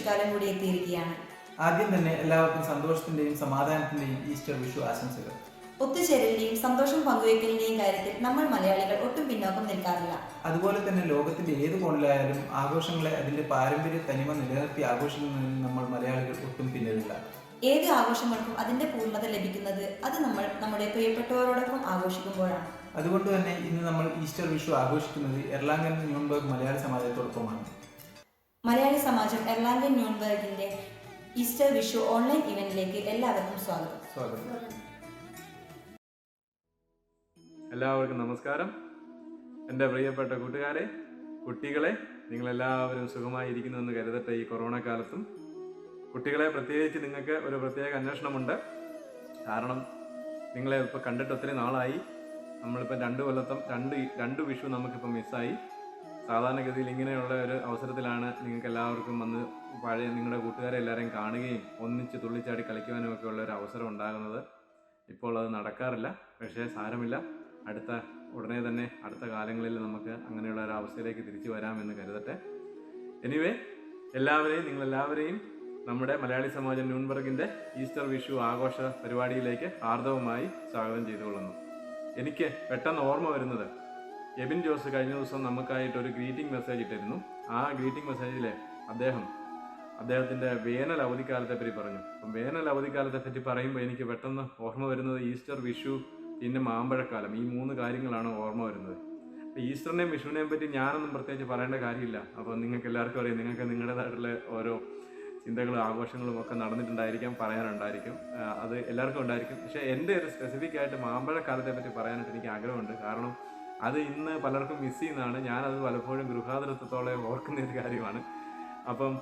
വിഷുക്കാലം കൂടി എത്തിയിരിക്കുകയാണ്. ആദ്യം തന്നെ എല്ലാവർക്കും സന്തോഷത്തിന്റെയും സമാധാനത്തിന്റെയും ഈസ്റ്റർ വിഷു ആശംസകൾ. ഒത്തുചേരലിന്റെയും സന്തോഷം പങ്കുവയ്ക്കലിന്റെയും കാര്യത്തിൽ നമ്മൾ മലയാളികൾ ഒട്ടും പിന്നോക്കം നിൽക്കാറില്ല. അതുപോലെ തന്നെ ലോകത്തിന്റെ ഏത് കോണിലായാലും ആഘോഷങ്ങളെ അതിന്റെ പാരമ്പര്യ തനിമ നിലനിർത്തി ആഘോഷിക്കുന്നതിൽ നമ്മൾ മലയാളികൾ ഒട്ടും പിന്നിലില്ല. ഏത് ആഘോഷങ്ങൾക്കും അതിന്റെ പൂർണ്ണത ലഭിക്കുന്നത് അത് നമ്മൾ നമ്മുടെ പ്രിയപ്പെട്ടവരോടൊപ്പം ആഘോഷിക്കുമ്പോഴാണ്. അതുകൊണ്ട് തന്നെ ഇന്ന് നമ്മൾ ഈസ്റ്റർ വിഷു ആഘോഷിക്കുന്നത് എർലാംഗൻ ന്യൂൺബർഗ് മലയാളി സമാജത്തോടൊപ്പമാണ്. മലയാളി സമാജം എർലാംഗൻ ന്യൂൺബർഗിന്റെ ഈസ്റ്റർ വിഷു ഓൺലൈൻ ഇവന്റിലേക്ക് എല്ലാവർക്കും സ്വാഗതം. എല്ലാവർക്കും നമസ്കാരം. എൻ്റെ പ്രിയപ്പെട്ട കൂട്ടുകാരെ, കുട്ടികളെ, നിങ്ങളെല്ലാവരും സുഖമായിരിക്കുന്നുവെന്ന് കരുതട്ടെ. ഈ കൊറോണ കാലത്തും കുട്ടികളെ പ്രത്യേകിച്ച് നിങ്ങൾക്ക് ഒരു പ്രത്യേക അന്വേഷണമുണ്ട്. കാരണം നിങ്ങളെ ഇപ്പോൾ കണ്ടിട്ട് ഒത്തിരി നാളായി. നമ്മളിപ്പോൾ 2 കൊല്ലത്തും രണ്ട് വിഷു നമുക്കിപ്പോൾ മിസ്സായി. സാധാരണഗതിയിൽ ഇങ്ങനെയുള്ള ഒരു അവസരത്തിലാണ് നിങ്ങൾക്ക് എല്ലാവർക്കും വന്ന് പഴയ നിങ്ങളുടെ കൂട്ടുകാരെ എല്ലാവരെയും കാണുകയും ഒന്നിച്ച് തുള്ളിച്ചാടി കളിക്കുവാനും ഒക്കെ ഉള്ള ഒരു അവസരം ഉണ്ടാകുന്നത്. ഇപ്പോൾ അത് നടക്കാറില്ല. പക്ഷേ സാരമില്ല, ഉടനെ തന്നെ അടുത്ത കാലങ്ങളിൽ നമുക്ക് അങ്ങനെയുള്ള ഒരു അവസ്ഥയിലേക്ക് തിരിച്ചു വരാമെന്ന് കരുതട്ടെ. എനിവേ, നിങ്ങളെല്ലാവരെയും നമ്മുടെ മലയാളി സമാജം ന്യൂൺബർഗിൻ്റെ ഈസ്റ്റർ വിഷു ആഘോഷ പരിപാടിയിലേക്ക് ഹാർദവമായി സ്വാഗതം ചെയ്തുകൊള്ളുന്നു. എനിക്ക് പെട്ടെന്ന് ഓർമ്മ വരുന്നത്, എബിൻ ജോസ് കഴിഞ്ഞ ദിവസം നമുക്കായിട്ട് ഒരു ഗ്രീറ്റിംഗ് മെസ്സേജ് ഇട്ടിരുന്നു. ആ ഗ്രീറ്റിംഗ് മെസ്സേജിൽ അദ്ദേഹത്തിൻ്റെ വേനൽ അവധിക്കാലത്തെ പറ്റി പറഞ്ഞു. അപ്പം വേനൽ അവധിക്കാലത്തെ പറ്റി പറയുമ്പോൾ എനിക്ക് പെട്ടെന്ന് ഓർമ്മ വരുന്നത് ഈസ്റ്റർ, വിഷു, പിന്നെ മാമ്പഴക്കാലം. ഈ 3 കാര്യങ്ങളാണ് ഓർമ്മ വരുന്നത്. അപ്പോൾ ഈസ്റ്ററിനെയും വിഷുവിനെയും പറ്റി ഞാനൊന്നും പ്രത്യേകിച്ച് പറയേണ്ട കാര്യമില്ല. അപ്പോൾ നിങ്ങൾക്ക് എല്ലാവർക്കും അറിയാം, നിങ്ങൾക്ക് നിങ്ങളുടേതായിട്ടുള്ള ഓരോ ചിന്തകളും ആഘോഷങ്ങളും ഒക്കെ നടന്നിട്ടുണ്ടായിരിക്കാം, പറയാനുണ്ടായിരിക്കും, അത് എല്ലാവർക്കും ഉണ്ടായിരിക്കും. പക്ഷേ എൻ്റെ ഒരു സ്പെസിഫിക് ആയിട്ട് മാമ്പഴക്കാലത്തെ പറ്റി പറയാനായിട്ട് എനിക്ക് ആഗ്രഹമുണ്ട്. കാരണം അത് ഇന്ന് പലർക്കും മിസ് ചെയ്യുന്നതാണ്. ഞാനത് പലപ്പോഴും ഗൃഹാതുരത്വത്തോടെ ഓർക്കുന്ന ഒരു കാര്യമാണ്. അപ്പം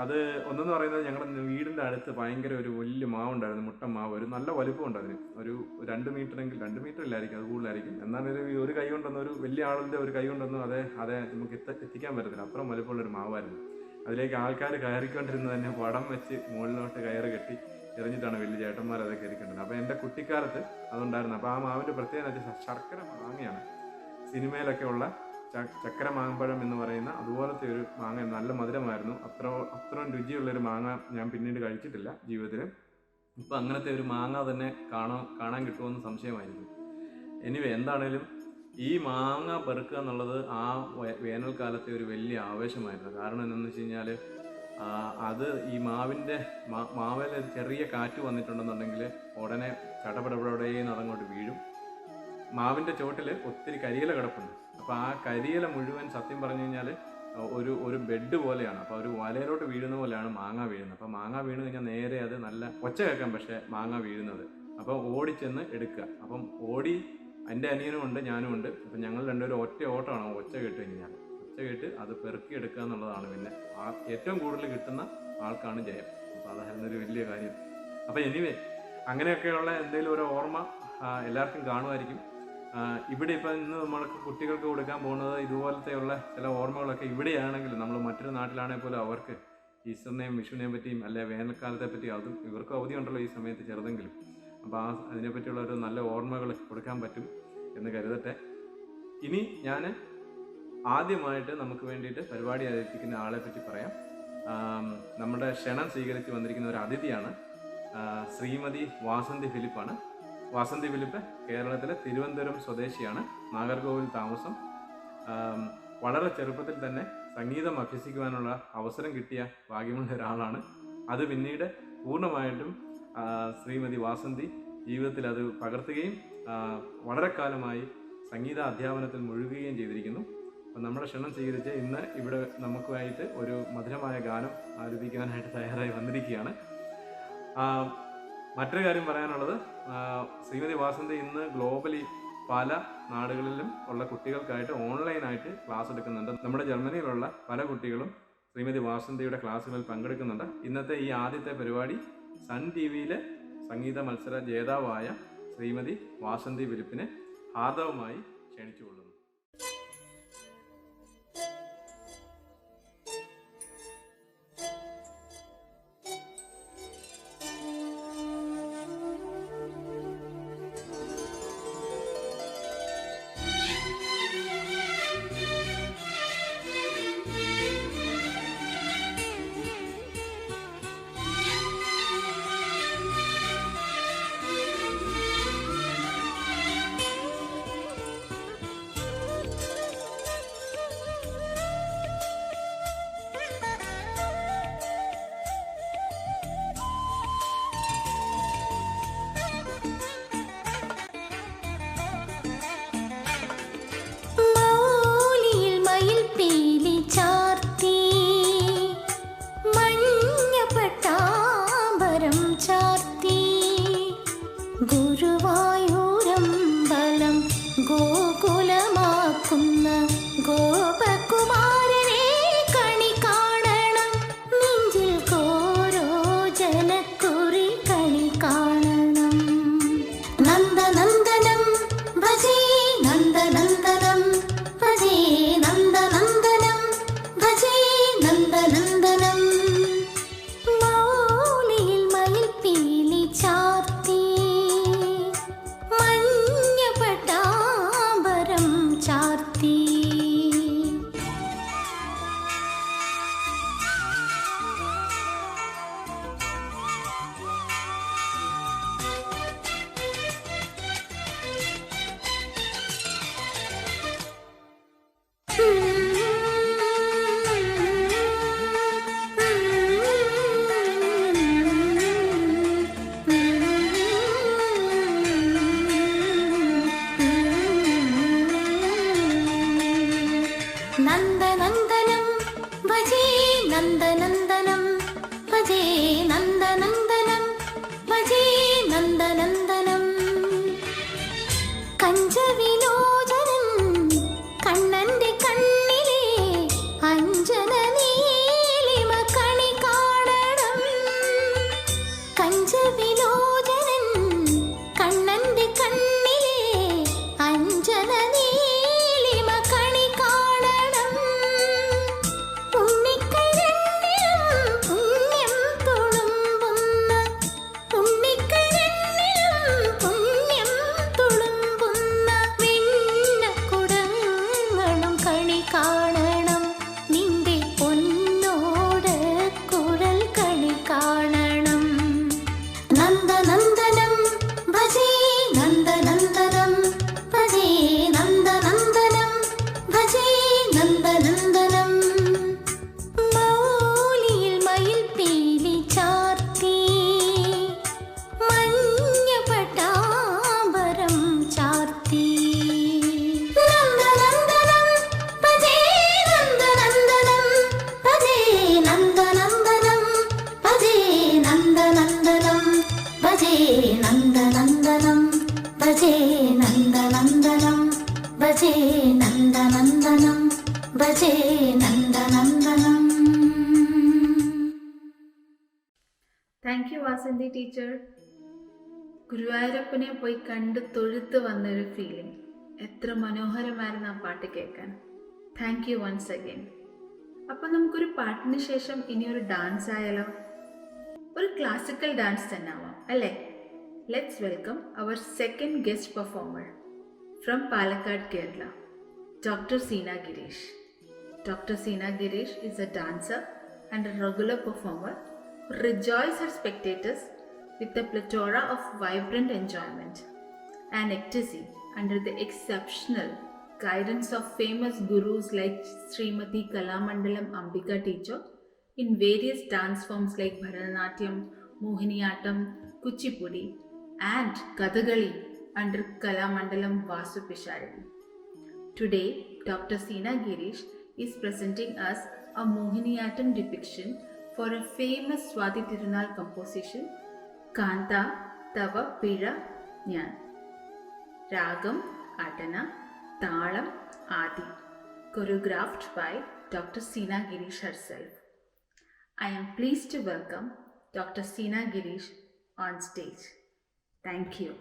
അത് ഒന്നെന്ന് പറയുന്നത്, ഞങ്ങളുടെ വീടിൻ്റെ അടുത്ത് ഭയങ്കര ഒരു വലിയ മാവുണ്ടായിരുന്നു, മുട്ടൻ മാവ്. ഒരു നല്ല വലുപ്പമുണ്ട് അതിന്. ഒരു 2 മീറ്ററെങ്കിൽ 2 മീറ്റർ ഇല്ലായിരിക്കും, അത് കൂടുതലായിരിക്കും. എന്നാലും ഒരു കൈ കൊണ്ടൊന്നും, ഒരു വലിയ ആളിൻ്റെ ഒരു കൈ കൊണ്ടൊന്നും അതെ നമുക്ക് എത്തിക്കാൻ പറ്റത്തില്ല. അപ്പുറം വലുപ്പമുള്ളൊരു മാവായിരുന്നു. അതിലേക്ക് ആൾക്കാർ കയറിക്കൊണ്ടിരുന്നത് തന്നെ വടം വെച്ച് മുകളിലോട്ട് കയറ് കെട്ടി എറിഞ്ഞിട്ടാണ് വലിയ ചേട്ടന്മാർ അത് കയറിക്കൊണ്ടിരുന്നത്. അപ്പോൾ എൻ്റെ കുട്ടിക്കാലത്ത് അതുണ്ടായിരുന്നു. അപ്പോൾ ആ മാവിൻ്റെ പ്രത്യേകത വെച്ചാൽ ശർക്കര മാങ്ങയാണ്. സിനിമയിലൊക്കെ ഉള്ള ചക്കര മാമ്പഴം എന്ന് പറയുന്ന അതുപോലത്തെ ഒരു മാങ്ങ, നല്ല മധുരമായിരുന്നു. അത്രയും രുചിയുള്ളൊരു മാങ്ങ ഞാൻ പിന്നീട് കഴിച്ചിട്ടില്ല ജീവിതത്തിൽ. ഇപ്പം അങ്ങനത്തെ ഒരു മാങ്ങ തന്നെ കാണാൻ കിട്ടുമെന്ന് സംശയമായിരിക്കും. എനിവേ, എന്താണേലും ഈ മാങ്ങ പെറുക്കുക എന്നുള്ളത് ആ വേനൽക്കാലത്തെ ഒരു വലിയ ആവേശമായിരുന്നു. കാരണം എന്താണെന്ന് വെച്ച് കഴിഞ്ഞാൽ, അത് ഈ മാവിൽ ഒരു ചെറിയ കാറ്റ് വന്നിട്ടുണ്ടെന്നുണ്ടെങ്കിൽ ഉടനെ ചടപടപടേന്ന് അതങ്ങോട്ട് വീഴും. മാവിൻ്റെ ചോട്ടിൽ ഒത്തിരി കരിയില കിടപ്പുണ്ട്. അപ്പോൾ ആ കരിയില മുഴുവൻ സത്യം പറഞ്ഞു കഴിഞ്ഞാൽ ഒരു ബെഡ് പോലെയാണ്. അപ്പോൾ ഒരു വലയിലോട്ട് വീഴുന്ന പോലെയാണ് മാങ്ങ വീഴുന്നത്. അപ്പോൾ മാങ്ങ വീണ് കഴിഞ്ഞാൽ നേരെ അത് നല്ല ഒച്ച കേൾക്കാം, പക്ഷേ മാങ്ങ വീഴുന്നത്. അപ്പോൾ ഓടിച്ചെന്ന് എടുക്കുക. അപ്പം എൻ്റെ അനിയനും ഉണ്ട്, ഞാനും ഉണ്ട്. അപ്പം ഞങ്ങൾ രണ്ടുപേരും ഒറ്റ ഓട്ടമാണ് ഒച്ച കേട്ട് കഴിഞ്ഞാൽ. ഒച്ച കേട്ട് അത് പെറുക്കി എടുക്കുക എന്നുള്ളതാണ്. പിന്നെ ഏറ്റവും കൂടുതൽ കിട്ടുന്ന ആൾക്കാണ് ജയം. അപ്പോൾ അതായിരുന്നൊരു വലിയ കാര്യം. അപ്പോൾ എനിവേ, അങ്ങനെയൊക്കെയുള്ള എന്തെങ്കിലും ഒരു ഓർമ്മ എല്ലാവർക്കും കാണുമായിരിക്കും. ഇവിടെ ഇപ്പം ഇന്ന് നമ്മൾക്ക് കുട്ടികൾക്ക് കൊടുക്കാൻ പോകുന്നത് ഇതുപോലത്തെയുള്ള ചില ഓർമ്മകളൊക്കെ ഇവിടെയാണെങ്കിൽ, നമ്മൾ മറ്റൊരു നാട്ടിലാണെങ്കിൽ പോലും അവർക്ക് ഈസ്റ്ററിനെയും വിഷുവിനെയും പറ്റിയും അല്ലെ വേനൽക്കാലത്തെ പറ്റി, അതും ഇവർക്കും അവധിയുണ്ടല്ലോ ഈ സമയത്ത് ചെറുതെങ്കിലും. അപ്പോൾ അതിനെപ്പറ്റിയുള്ള ഒരു നല്ല ഓർമ്മകൾ കൊടുക്കാൻ പറ്റും എന്ന് കരുതട്ടെ. ഇനി ഞാൻ ആദ്യമായിട്ട് നമുക്ക് വേണ്ടിയിട്ട് പരിപാടി അവതരിപ്പിക്കുന്ന ആളെ പറ്റി പറയാം. നമ്മുടെ ക്ഷണം സ്വീകരിച്ച് വന്നിരിക്കുന്ന ഒരു അതിഥിയാണ് ശ്രീമതി വാസന്തി ഫിലിപ്പാണ്. വാസന്തി ഫിലിപ്പ് കേരളത്തിലെ തിരുവനന്തപുരം സ്വദേശിയാണ്. നാഗർകോവിൽ താമസം. വളരെ ചെറുപ്പത്തിൽ തന്നെ സംഗീതം അഭ്യസിക്കുവാനുള്ള അവസരം കിട്ടിയ ഭാഗ്യമുള്ള ഒരാളാണ്. അത് പിന്നീട് പൂർണ്ണമായിട്ടും ശ്രീമതി വാസന്തി ജീവിതത്തിൽ അത് പകർത്തുകയും വളരെ കാലമായി സംഗീത അധ്യാപനത്തിൽ മുഴുകുകയും ചെയ്തിരിക്കുന്നു. അപ്പം നമ്മുടെ ക്ഷണം സ്വീകരിച്ച് ഇന്ന് ഇവിടെ നമുക്കുമായിട്ട് ഒരു മധുരമായ ഗാനം ആലപിക്കാനായിട്ട് തയ്യാറായി വന്നിരിക്കുകയാണ്. മറ്റൊരു കാര്യം പറയാനുള്ളത്, ശ്രീമതി വാസന്തി ഇന്ന് ഗ്ലോബലി പല നാടുകളിലും ഉള്ള കുട്ടികൾക്കായിട്ട് ഓൺലൈനായിട്ട് ക്ലാസ് എടുക്കുന്നുണ്ട്. നമ്മുടെ ജർമ്മനിയിലുള്ള പല കുട്ടികളും ശ്രീമതി വാസന്തിയുടെ ക്ലാസ്സുകളിൽ പങ്കെടുക്കുന്നുണ്ട്. ഇന്നത്തെ ഈ ആദ്യത്തെ പരിപാടി സൺ TV-യിലെ സംഗീത മത്സര ജേതാവായ ശ്രീമതി വാസന്തി ഫിലിപ്പിനെ ഹാർദവമായി ക്ഷണിച്ചുകൊള്ളുന്നു. ഗുരുവായൂരമ്പലം ഗോകുലമാക്കുന്ന ഗോപകുമാരനെ കണി കാണണം. നെഞ്ചിൽ കോരോ ജനക്കുറി കണി കാണണം. നന്ദനന്ദനം ഭജേ നന്ദനന്ദനം ഭജേ നന്ദനന്ദനം ഭജേ നന്ദനന്ദനം. മൗലിയിൽ മയിൽപ്പീലി ചാർത്തി മഞ്ഞ പട്ടാമ്പരം ചാർത്തി. നന്ദനന്ദനം ഭജേ നന്ദനന്ദനം ഭജേ നന്ദനന്ദനം ഭജേ നന്ദനന്ദനം. കഞ്ചവിലോചനൻ കണ്ണന്റെ കണ്ണിലെ അഞ്ജന നീലിമ കണി കാണണം. കഞ്ചവിലോചനൻ കണ്ണന്റെ കണ്ണിലെ അഞ്ജന നീലിമ കണി കാണണം. ഉണ്ണിക്കരണ്ടിലും പുണ്യം തുളുമ്പുന്ന ഉണ്ണിക്കരണ്ടിലും പുണ്യം തുളുമ്പുന്ന വെണ്ണക്കുടങ്ങളും കണി കാണണം. നിന്റെ പൊന്നോട് കുഴൽ കണി കാണണം. നന്ദനന്ദനം ഭജേ നന്ദനന്ദനം ഭജേ നന്ദനന്ദനം ഭജേ നന്ദനന്ദനം. മൗലിയിൽ മയിൽപ്പീലി ചാർത്തി മഞ്ഞ പട്ടാമ്പരം ചാർത്തി. നന്ദനന്ദനം ഭജേ നന്ദനന്ദനം ഭജേ നന്ദനന്ദനം ഭജേ നന്ദനന്ദനം ഭജേ നന്ദനന്ദനം ഭജേ നന്ദനന്ദനം ഭജേ നന്ദനന്ദനം ഭജേ നന്ദനന്ദനം. Thank you Vasanthi teacher. ഗുരുവായൂരപ്പനെ പോയി കണ്ട് തൊഴുത്ത് വന്നൊരു ഫീലിംഗ്. എത്ര മനോഹരമായിരുന്നു ആ പാട്ട് കേൾക്കാൻ. Thank you once again. അപ്പം നമുക്കൊരു പാട്ടിന് ശേഷം ഇനി ഒരു ഡാൻസ് ആയാലോ? ഒരു ക്ലാസിക്കൽ ഡാൻസ് തന്നെ ആവാം അല്ലേ? Let's welcome our second guest performer from Palakkad, Kerala, Dr. Seena Girish. Dr. Seena Girish is a dancer and a regular performer who rejoices her spectators with a plethora of vibrant enjoyment and ecstasy under the exceptional guidance of famous gurus like Srimati Kalamandalam Ambika teacher in various dance forms like Bharatanatyam, Mohiniyattam, Kuchipudi and Kathakali under Kalamandalam Vasu Pisharidi. Today, Dr. Seena Girish is presenting us a Mohiniyattam depiction for a famous Swati Tirunal composition, Kanta Tava Pira Nyan. Ragam Atana, Talam Adi, choreographed by Dr. Seena Girish herself. I am pleased to welcome Dr. Seena Girish on stage. Thank you.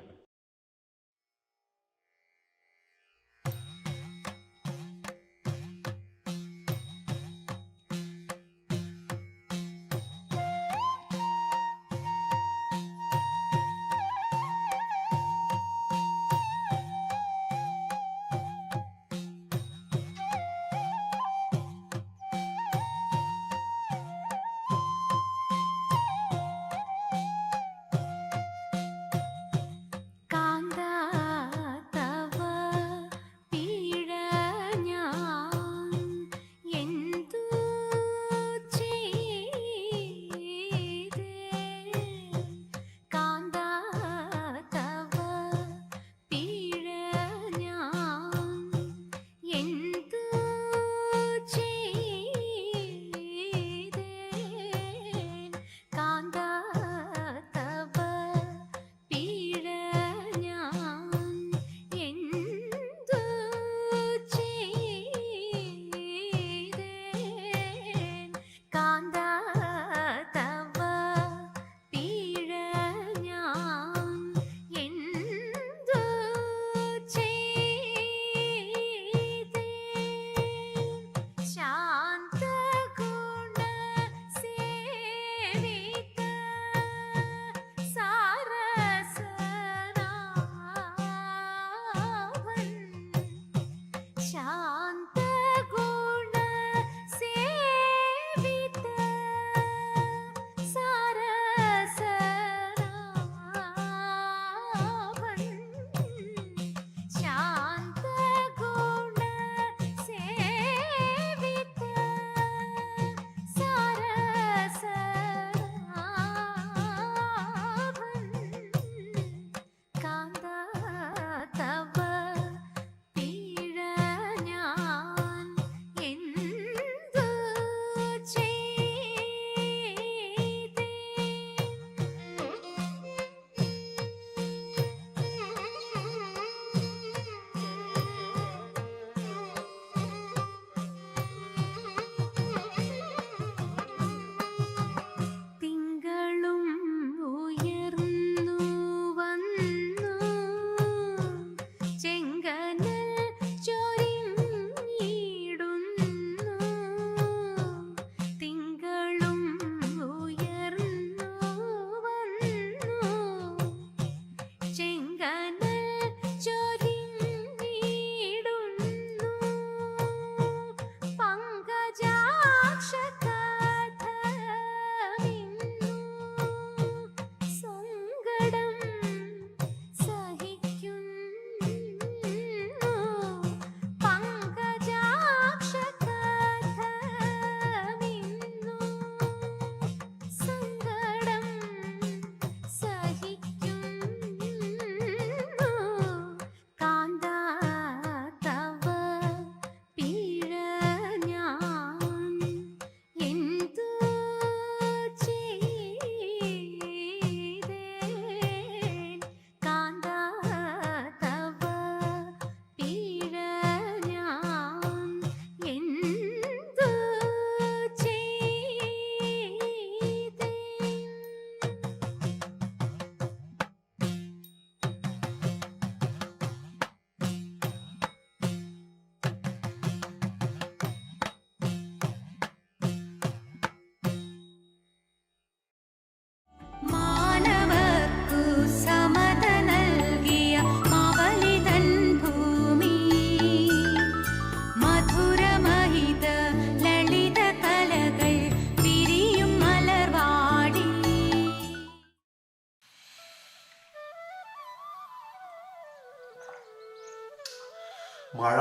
മഴ,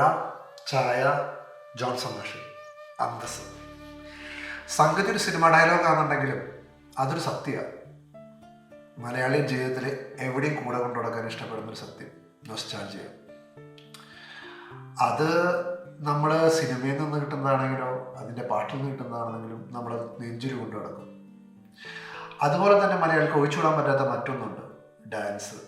ചായ, Johnson മാഷ്, അന്തസ്. സംഗതി ഒരു cinema ഡയലോഗാണെന്നുണ്ടെങ്കിലും അതൊരു സത്യമാണ്. മലയാളി ജീവിതത്തിൽ എവിടെയും കൂടെ കൊണ്ടു നടക്കാൻ ഇഷ്ടപ്പെടുന്നൊരു സത്യം, നൊസ്റ്റാൾജിയ. അത് നമ്മൾ സിനിമയിൽ നിന്ന് കിട്ടുന്നതാണെങ്കിലോ അതിൻ്റെ പാട്ടിൽ നിന്ന് കിട്ടുന്നതാണെങ്കിലും നമ്മൾ നെഞ്ചുരു കൊണ്ടു നടക്കും. അതുപോലെ തന്നെ മലയാളിക്ക് ഒഴിച്ചുവിടാൻ പറ്റാത്ത മറ്റൊന്നുണ്ട്, ഡാൻസ്.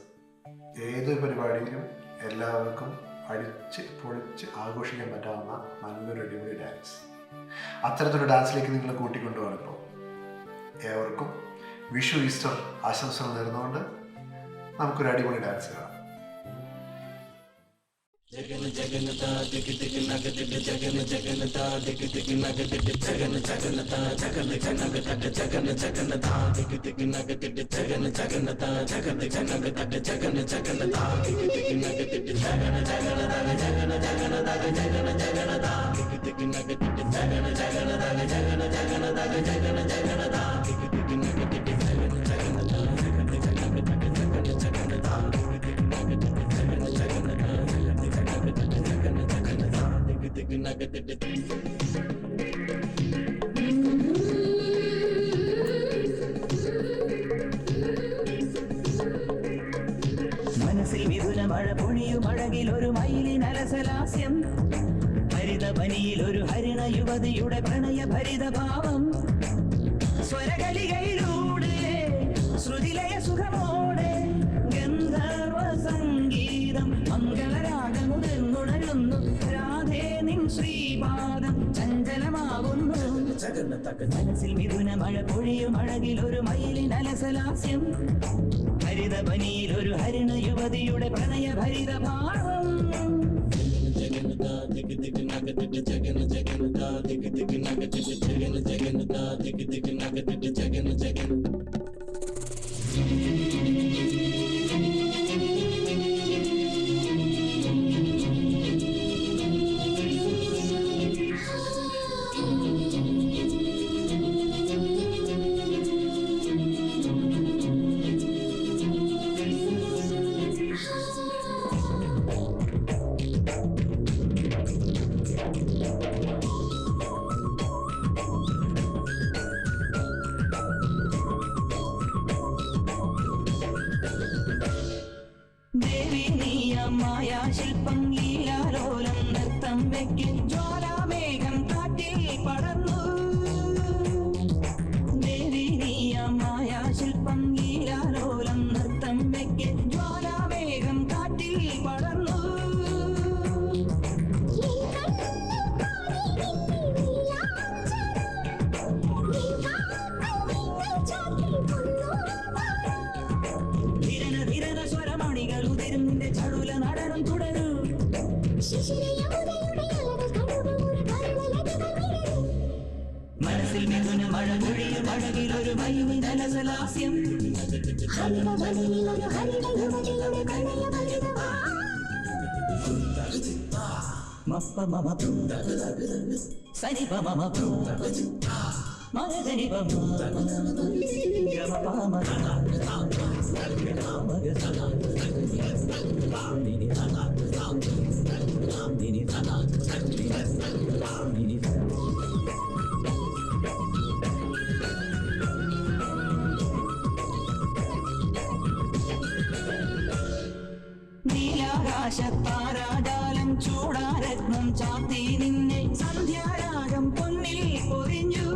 ഏത് പരിപാടിയിലും എല്ലാവർക്കും അടിച്ച് പൊളിച്ച് ആഘോഷിക്കാൻ പറ്റാവുന്ന നല്ലൊരു അടിപൊളി ഡാൻസ്. അത്തരത്തിലൊരു ഡാൻസിലേക്ക് നിങ്ങൾ കൂട്ടിക്കൊണ്ടുപോകണം. ഏവർക്കും വിഷു, ഈസ്റ്റർ ആശംസകൾ നേർന്നുകൊണ്ട് നമുക്കൊരു അടിപൊളി ഡാൻസ് കാണാം. മനസ്സിൽ മിഥുന മഴ പൊഴിയും അഴകിലൊരു മയിലിനലസലാസ്യം, ഹരിതപനിയിലൊരു ഹരിണ യുവതിയുടെ പ്രണയ ഭരിതഭാവം, സ്വരകലികയിലൂടെ ശ്രുതിലയ സുഖമോടെ ഗന്ധർവ സംഗീതം മംഗളരാഗമുതിർന്നുണരുന്നു, രാധേ നിൻ ശ്രീപാദം ചഞ്ചലമാകുന്നു. മനസ്സിൽ മിഥുന മഴ പൊഴിയും അഴകിലൊരു മയിലിനലസലാസ്യം, ഹരിതപനിയിലൊരു ഹരിണ യുവതിയുടെ പ്രണയ ഭരിതഭാവം. ദേവി നീയമായ ശില്പം ലീലാലോലം നൃത്തം വെക്കും ജ്വാലാമേഘം കാറ്റിൽ പടർന്നു. ദേവി നീയമായ ശില്പം ലീലാലോലം നൃത്തം വെക്കും ജ്വാലാമേഘം കാറ്റിൽ പടർന്നു. ധിരന സ്വരമണികൾ ഉതിരും നിന്റെ ചടുല നടനം തുടരൂ. മനസ്സിൽ മിഥുന മഴ പൊഴിയും അഴകിലൊരു മയിലിനലസലാസ്യം, മപ്പ മമ സനിപ മമ മഗനിപ ഗമ നീലാകാശത്താരാജാലം ചൂടാരത്നം ചാത്തി നിന്നെ സന്ധ്യാരാഗം പൊന്നിൽ പൊതിഞ്ഞു.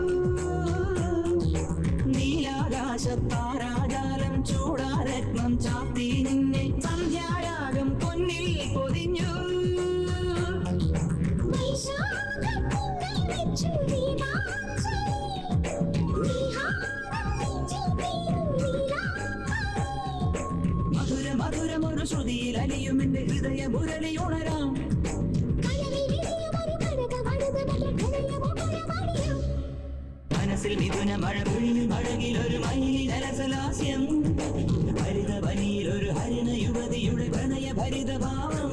നീലാകാശത്താരാജാലം ചൂടാരത്നം ചാത്തി നിന്നെ സന്ധ്യാരാഗം പൊന്നിൽ പൊതിഞ്ഞു. മധുര മധുരമൊരു ശ്രുതിയിൽ അലിയും എന്റെ ഹൃദയ മുരളി ഉണരാം. മനസ്സിൽ മിഥുന മഴ പൊഴിയും അഴകിലൊരു മയിലിനലസലാസ്യം, ഹരിതവനിയിലൊരു ഹരിണ യുവതിയുടെ പ്രണയ ഭരിതഭാവം.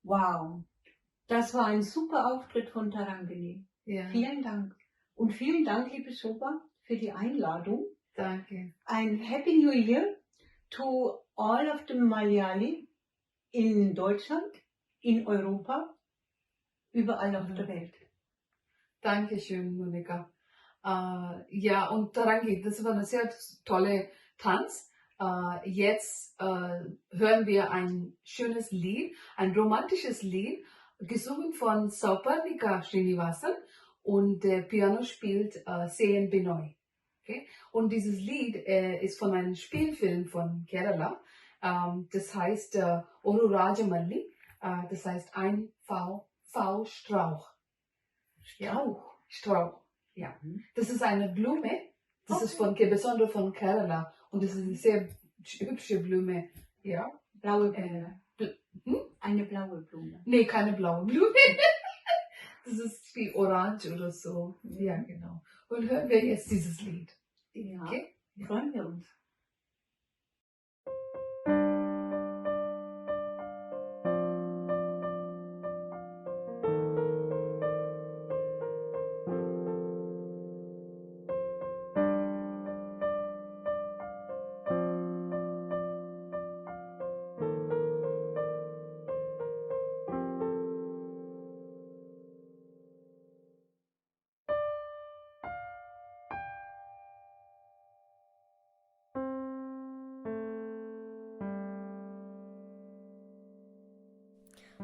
Wow, das war ein super Auftritt von Tarangini. Ja. Vielen Dank. Und vielen Dank, liebe Shoba, für die Einladung. Danke. Ein Happy New Year to all of the Malayali in Deutschland, in Europa, überall auf der Welt. Dankeschön, Monika. Ja, und Tarangi, das war eine sehr tolle Tanz. Jetzt hören wir ein schönes Lied, ein romantisches Lied, gesungen von Sauparnika Srinivasan und der Piano spielt C.N. Binoy. Okay? Und dieses Lied ist von einem Spielfilm von Kerala. Das heißt Oru Rajamalli. Das heißt ein V-Strauch. Strauch. Strauch, ja. Das ist eine Blume. Das ist besonders von Kerala. Und das ist eine sehr hübsche Blume. Ja. Blaue Blume. Hm? Eine blaue Blume. Nee, keine blaue Blume. Das ist wie Orange oder so. Ja, genau. Und hören wir jetzt dieses Lied. Ja, Okay? freuen wir uns.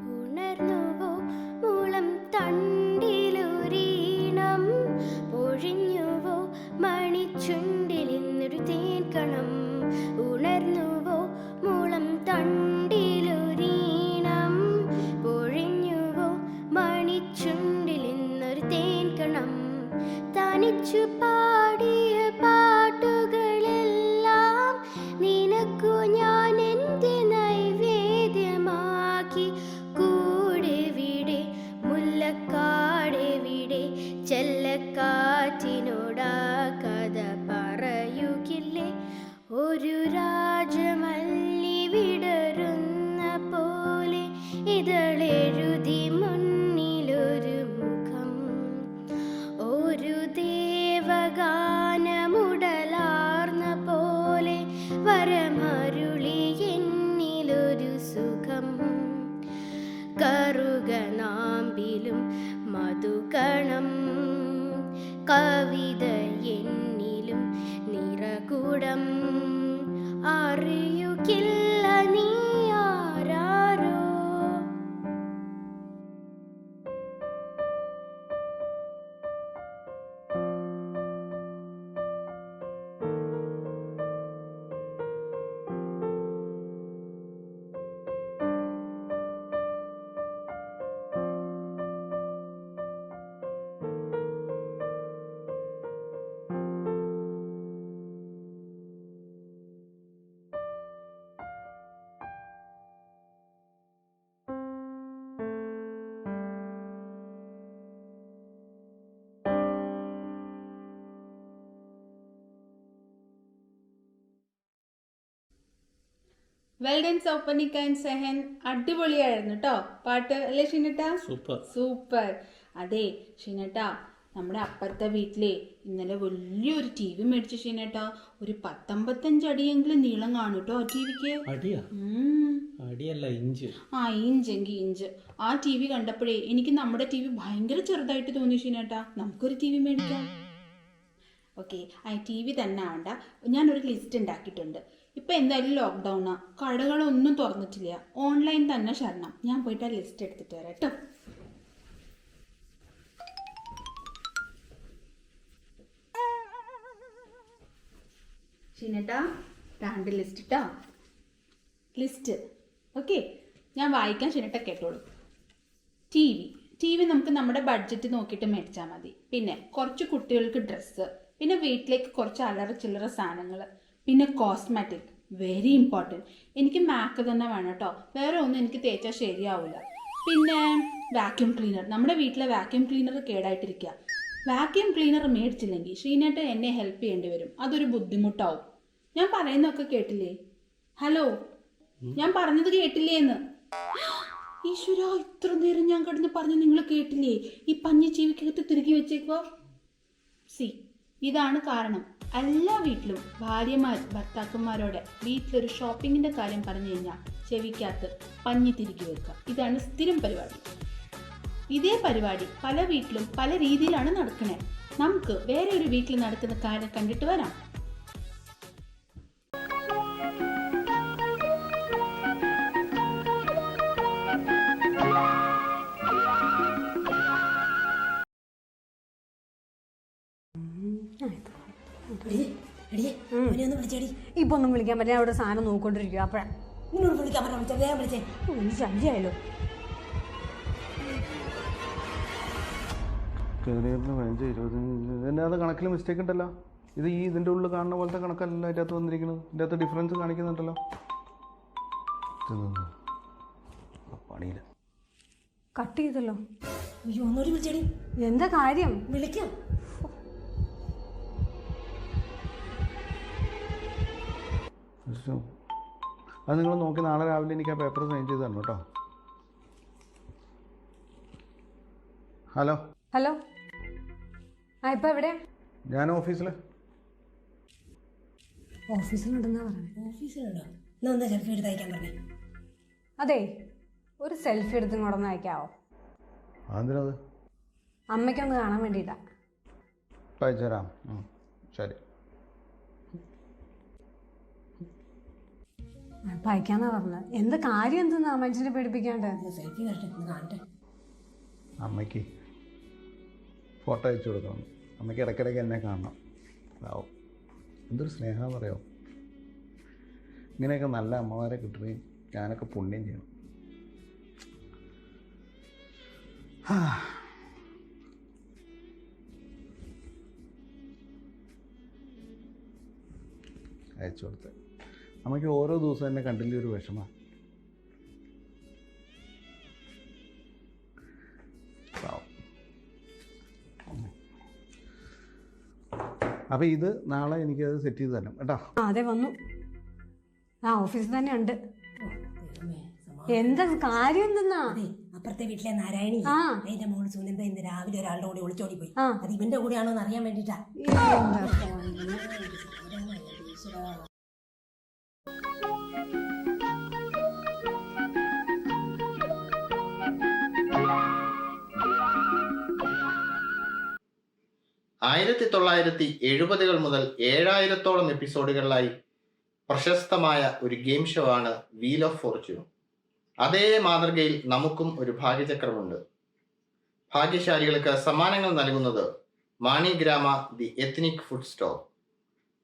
ഉണർന്നുവോ മുളം തണ്ടിലൊരീണം പൊഴിഞ്ഞുവോ മണിച്ചുണ്ടിൽ ഇന്നൊരു തേൻകണം ഉണർന്നുവോ മുളം തണ്ടിലൊരീണം പൊഴിഞ്ഞുവോ മണിച്ചുണ്ടിൽ ഇന്നൊരു തേൻകണം തനിച്ചു പാടിയ പാട്ടുകളെല്ലാം നിനക്കു ഞാൻ എൻ്റെ നൈവേദ്യമാക്കി കൂടെവിടെ മുല്ലക്കാടെവിടെ ചെല്ലക്കാറ്റിനോടാ കഥ പറയുകില്ലേ ഒരു രാജമല്ലി വിടരുന്ന പോലെ ഇതളെഴുതി മുന്നിലൊരു മുഖം ഒരു ദേവഗാനമുടലാർന്ന പോലെ വരമരുളി എന്നിലൊരു സുഖം കറുകനാമ്പിലും മധുകണം കവിത എന്നിലും നിറകുടം അറിയുകില്ല നീ ആരാരോ. വെൽ ഡൺ സൗപ്പർണിക്ക ആൻഡ് സെഹൻ, അടിപൊളിയായിരുന്നു കേട്ടോ പാട്ട്, അല്ലേ ഷിനട്ട? സൂപ്പർ. അതെ ഷിനട്ട, നമ്മുടെ അപ്പുറത്തെ വീട്ടിലെ ഇന്നലെ വലിയൊരു ടി വി മേടിച്ചു ഷിനട്ട. ഒരു 10-55 അടിയെങ്കിലും നീളം കാണും കേട്ടോ ആ ടി വിക്ക്. അടിയല്ല ഇഞ്ച്. ആ ഇഞ്ചെങ്കിൽ ഇഞ്ച്. ആ ടി വി കണ്ടപ്പോഴേ എനിക്ക് നമ്മുടെ ടി വി ഭയങ്കര ചെറുതായിട്ട് തോന്നി ഷിനട്ട. നമുക്കൊരു ടി വി മേടിക്കാം. ഓക്കെ, ആ ടി വി തന്നെ ആവണ്ട, ഞാനൊരു ലിസ്റ്റ് ഉണ്ടാക്കിയിട്ടുണ്ട്. ഇപ്പം എന്തായാലും ലോക്ക്ഡൗണാ, കടകളൊന്നും തുറന്നിട്ടില്ല, ഓൺലൈൻ തന്നെ ശരണം. ഞാൻ പോയിട്ട് ആ ലിസ്റ്റ് എടുത്തിട്ട് വരാം കേട്ടോ. ഷീനട്ടാ, രണ്ട് ലിസ്റ്റ് കേട്ടോ, ലിസ്റ്റ്. ഓക്കെ, ഞാൻ വായിക്കാൻ ഷീനട്ട കേട്ടോളൂ. ടി വി നമുക്ക് നമ്മുടെ ബഡ്ജറ്റ് നോക്കിയിട്ട് മേടിച്ചാൽ മതി. പിന്നെ കുറച്ച് കുട്ടികൾക്ക് ഡ്രസ്സ്, പിന്നെ വീട്ടിലേക്ക് കുറച്ച് അല്ലറ ചില്ലറ സാധനങ്ങൾ, പിന്നെ കോസ്മെറ്റിക്, വെരി ഇമ്പോർട്ടൻറ്റ്. എനിക്ക് മാക്ക് തന്നെ വേണം കേട്ടോ, വേറെ ഒന്നും എനിക്ക് തേച്ചാൽ ശരിയാവില്ല. പിന്നെ വാക്യൂം ക്ലീനർ, നമ്മുടെ വീട്ടിലെ വാക്യൂം ക്ലീനർ കേടായിട്ടിരിക്കുക. വാക്യൂം ക്ലീനർ മേടിച്ചില്ലെങ്കിൽ ഷീനേട്ടൻ എന്നെ ഹെൽപ്പ് ചെയ്യേണ്ടി വരും, അതൊരു ബുദ്ധിമുട്ടാവും. ഞാൻ പറയുന്നതൊക്കെ കേട്ടില്ലേ? ഹലോ, ഞാൻ പറഞ്ഞത് കേട്ടില്ലേ എന്ന്? ഈശ്വര, ഇത്ര നേരം ഞാൻ കിടന്ന് പറഞ്ഞ് നിങ്ങൾ കേട്ടില്ലേ? ഈ പഞ്ഞി ജീവിക്കകത്ത് തിരികെ വെച്ചേക്കോ. ഇതാണ് കാരണം. എല്ലാ വീട്ടിലും ഭാര്യമാർ ഭർത്താക്കന്മാരോട് വീട്ടിലൊരു ഷോപ്പിങ്ങിൻ്റെ കാര്യം പറഞ്ഞു കഴിഞ്ഞാൽ ചെവിക്കകത്ത് പഞ്ഞി തിരികെ വെക്കുക. ഇതാണ് സ്ഥിരം പരിപാടി. ഇതേ പരിപാടി പല വീട്ടിലും പല രീതിയിലാണ് നടക്കുന്നത്. നമുക്ക് വേറെ ഒരു വീട്ടിൽ നടക്കുന്ന കാര്യം കണ്ടിട്ട് വരാം. ഇപ്പൊ ഒന്നും വിളിക്കാൻ പറ്റില്ല. അവിടെ സാധനം നോക്കിക്കൊണ്ടിരിക്കുക. അപ്പഴാ നിന്നോട് വിളിക്കാൻ പറഞ്ഞ വേഗം വിളിച്ചേ. ശല്യായാലോ. ഇതിൻ്റെ അത് കണക്കിൽ മിസ്റ്റേക്ക് ഉണ്ടല്ലോ. ഇത് ഇതിൻ്റെ ഉള്ളിൽ കാണുന്ന പോലത്തെ കണക്കല്ല അതിൻ്റെ അകത്ത് വന്നിരിക്കുന്നത്. ഇതിൻ്റെ അകത്ത് ഡിഫറൻസ് കാണിക്കുന്നുണ്ടല്ലോ. പണിയില്ല. കട്ട് ചെയ്തല്ലോ. അയ്യോ ഒന്നോടി വിളിച്ചേടി. എന്താ കാര്യം? വിളിക്കാം. അത് നിങ്ങൾ നോക്കി നാളെ രാവിലെ എനിക്ക് ആ പേപ്പർ സൈൻ ചെയ്ത് തരണം കേട്ടോ. Hello hello. ആ ഇപ്പൊ എവിടെ? ഞാൻ ഓഫീസിൽ. ഓഫീസിലുണ്ടെന്നാ പറഞ്ഞത്. ഓഫീസിലുണ്ടോ? എന്നാ ഒന്ന് സെൽഫി എടുത്ത് അയക്കാൻ പറഞ്ഞേ. അതെ, ഒരു സെൽഫി എടുത്ത് ഇങ്ങോട്ടൊന്ന് അയക്കാവോ? അതെന്തിനത്? അമ്മയ്ക്കൊന്ന് കാണാൻ വേണ്ടിയിട്ടാ. അയച്ചു തരാം. ശരി. അപ്പൊ അയക്കാന്നാ പറഞ്ഞത്. എന്താ കാര്യം? എന്തെന്നാ മനുഷ്യനെ പേടിപ്പിക്കാണ്ട്? സെൽഫി കാണട്ടെ. അമ്മയ്ക്ക് ഫോട്ടോ അയച്ചു കൊടുക്കണം. അമ്മയ്ക്ക് ഇടയ്ക്കിടയ്ക്ക് എന്നെ കാണണം. അതാവും. എന്തൊരു സ്നേഹമെന്ന് പറയാമോ. ഇങ്ങനെയൊക്കെ നല്ല അമ്മമാരെ കിട്ടുകയും ഞാനൊക്കെ പുണ്യം ചെയ്യണം. അയച്ചു കൊടുത്തത്. അമ്മയ്ക്ക് ഓരോ ദിവസം എന്നെ കണ്ടില്ലേ ഒരു വിഷമമാണ്. അപ്പോൾ ഇത് നാളെ എനിക്കത് സെറ്റ് ചെയ്ത് തരണം കേട്ടോ. അതെ വന്നു. ആ ഓഫീസിൽ തന്നെ ഉണ്ട്. എന്താ കാര്യം? എന്തെന്നാ? അപ്പുറത്തെ വീട്ടിലെ നാരായണി അതിന്റെ മോള് സുനന്ദ ഇന്ന് രാവിലെ ഒരാളുടെ കൂടെ ഒളിച്ചോടി പോയി. അത് ഇവന്റെ കൂടെയാണോ എന്ന് അറിയാൻ വേണ്ടിട്ടാ. 1970-കൾ മുതൽ 7000-ഓളം എപ്പിസോഡുകളിലായി പ്രശസ്തമായ ഒരു ഗെയിം ഷോ ആണ് വീൽ ഓഫ് ഫോർച്യൂൺ. അതേ മാതൃകയിൽ നമുക്കും ഒരു ഭാഗ്യചക്രമുണ്ട്. ഭാഗ്യശാലികൾക്ക് സമ്മാനങ്ങൾ നൽകുന്നത് മാണിഗ്രാമ ദി എത്നിക് ഫുഡ് സ്റ്റോർ.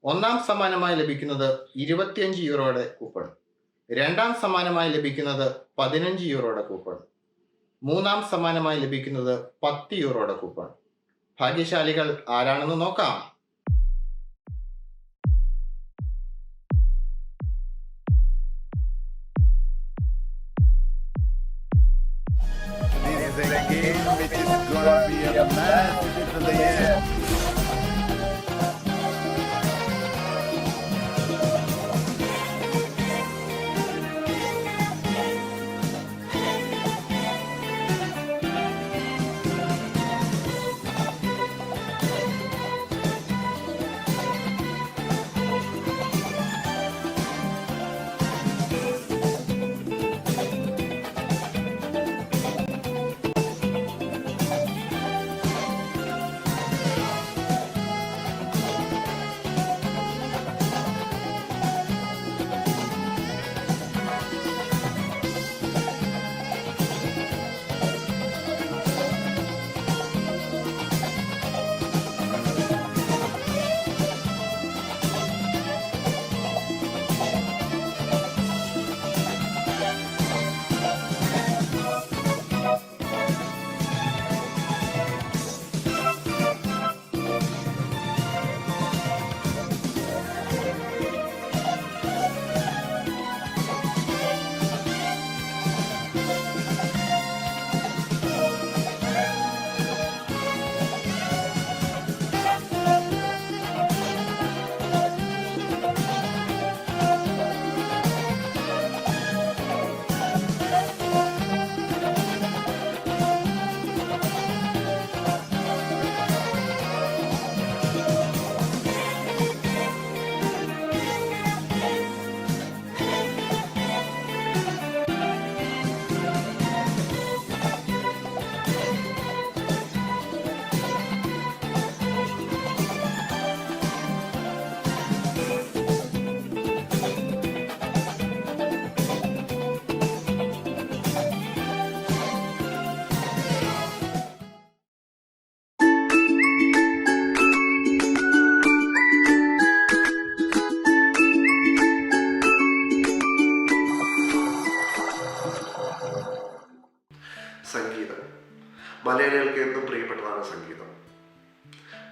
ഒന്നാം സമ്മാനമായി ലഭിക്കുന്നത് 25 യൂറോയുടെ കൂപ്പൺ, രണ്ടാം സമ്മാനമായി ലഭിക്കുന്നത് 15 യൂറോയുടെ കൂപ്പൺ, മൂന്നാം സമ്മാനമായി ലഭിക്കുന്നത് 10 യൂറോയുടെ കൂപ്പൺ. ഭാഗ്യശാലികൾ ആരാണെന്ന് നോക്കാം.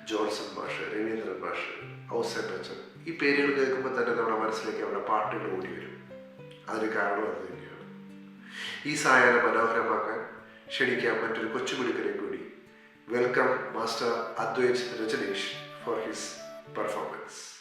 ജോൺസൺ മാഷ്, രവീന്ദ്രൻ മാഷ്, ഔസേപ്പ് അച്ഛൻ, ഈ പേരുകൾ കേൾക്കുമ്പോൾ തന്നെ നമ്മുടെ മനസ്സിലേക്ക് അവരുടെ പാട്ടുകൾ ഓടി വരും. അതിന് കാരണം അത് തന്നെയാണ്. ഈ സായാഹ്നം മനോഹരമാക്കാൻ ക്ഷണിക്കാം മറ്റൊരു കൊച്ചുമിടുക്കനെ കൂടി. Welcome master Advaith Rajneesh for his performance.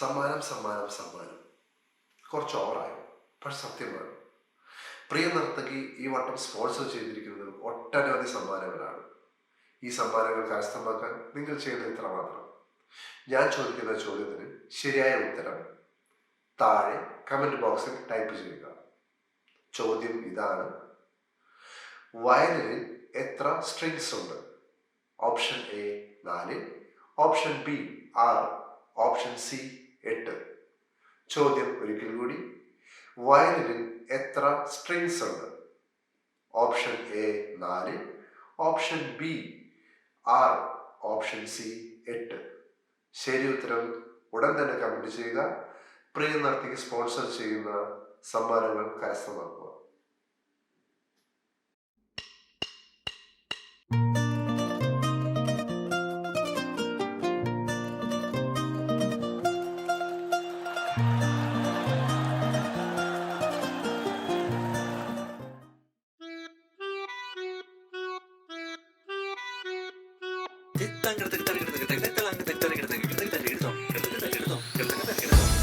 സമ്മാനം സമ്മാനം സമ്മാനം കുറച്ച് ഓവറായി. പക്ഷെ സത്യമാണ്, പ്രിയ നർത്തകി ഈ വട്ടം സ്പോൺസർ ചെയ്തിരിക്കുന്നത് ഒട്ടനവധി സമ്മാനങ്ങളാണ്. ഈ സമ്മാനങ്ങൾ കരസ്ഥമാക്കാൻ നിങ്ങൾ ചെയ്യുന്നത് ഇത്ര മാത്രം. ഞാൻ ചോദിക്കുന്ന ചോദ്യത്തിന് ശരിയായ ഉത്തരം താഴെ കമൻറ്റ് ബോക്സിൽ ടൈപ്പ് ചെയ്യുക. ചോദ്യം ഇതാണ്: വയലിനിൽ എത്ര സ്ട്രിങ്സ് ഉണ്ട്? Option A 4, option B 6, option C 8. ചോദ്യം ഒരിക്കൽ കൂടി: വയലിനിൽ എത്ര സ്ട്രിങ്സ് ഉണ്ട്? Option A 4, option B 6, option C 8. ശരി ഉത്തരം ഉടൻ തന്നെ കമൻറ്റ് ചെയ്യുക. പ്രിയ നർത്തകി സ്പോൺസർ ചെയ്യുന്ന സമ്മാനങ്ങൾ കരസ്ഥമാക്കുക.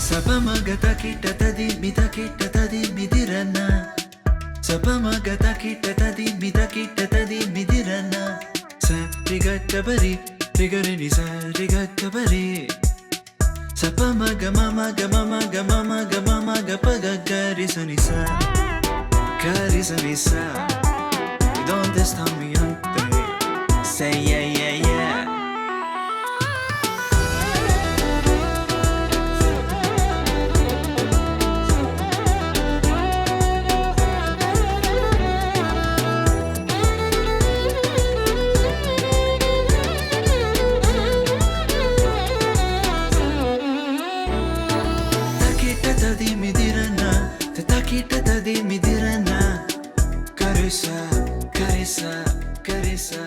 Sapamaga kita tadi mita kita tadi midirana. Sapamaga kita tadi mita kita tadi midirana. Sa rigatta bari rigarini sa rigatta bari. Sapamaga mama ga mama ga mama ga mama ga paga gari sanisa gari sanisa. Don't stop me antre. Say yeah yeah yeah. Takita tadi midirana. Karisa karisa karisa.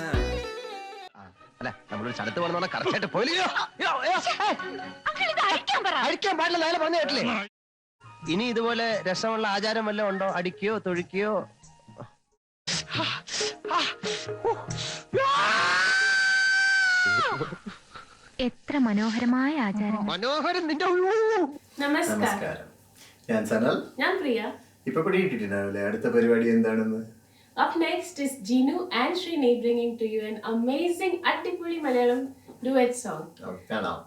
അല്ല നമ്മളൊരു സ്ഥലത്ത് പോകണമെന്ന് പറഞ്ഞാൽ കറക്റ്റായിട്ട് പോയില്ലയോ? അടിക്കാൻ പാടില്ല, നേരെ പറഞ്ഞു കേട്ടില്ലേ? ഇനി ഇതുപോലെ രസമുള്ള ആചാരം വല്ലതും ഉണ്ടോ? അടിക്കുകയോ തൊഴിക്കുകയോ? എത്ര മനോഹരമായ ആചാരം. മനോഹരം നിന്റെ. നമസ്കാരം, ഞാൻ സനൽ. ഞാൻ പ്രിയ. ഇപ്പൊ പിടിയിട്ടിട്ടുണ്ടാവില്ലേ അടുത്ത പരിപാടി എന്താണെന്ന്? Up next is Jinu and Srini bringing to you an amazing Attipuli Malayalam duet song. കാണാം.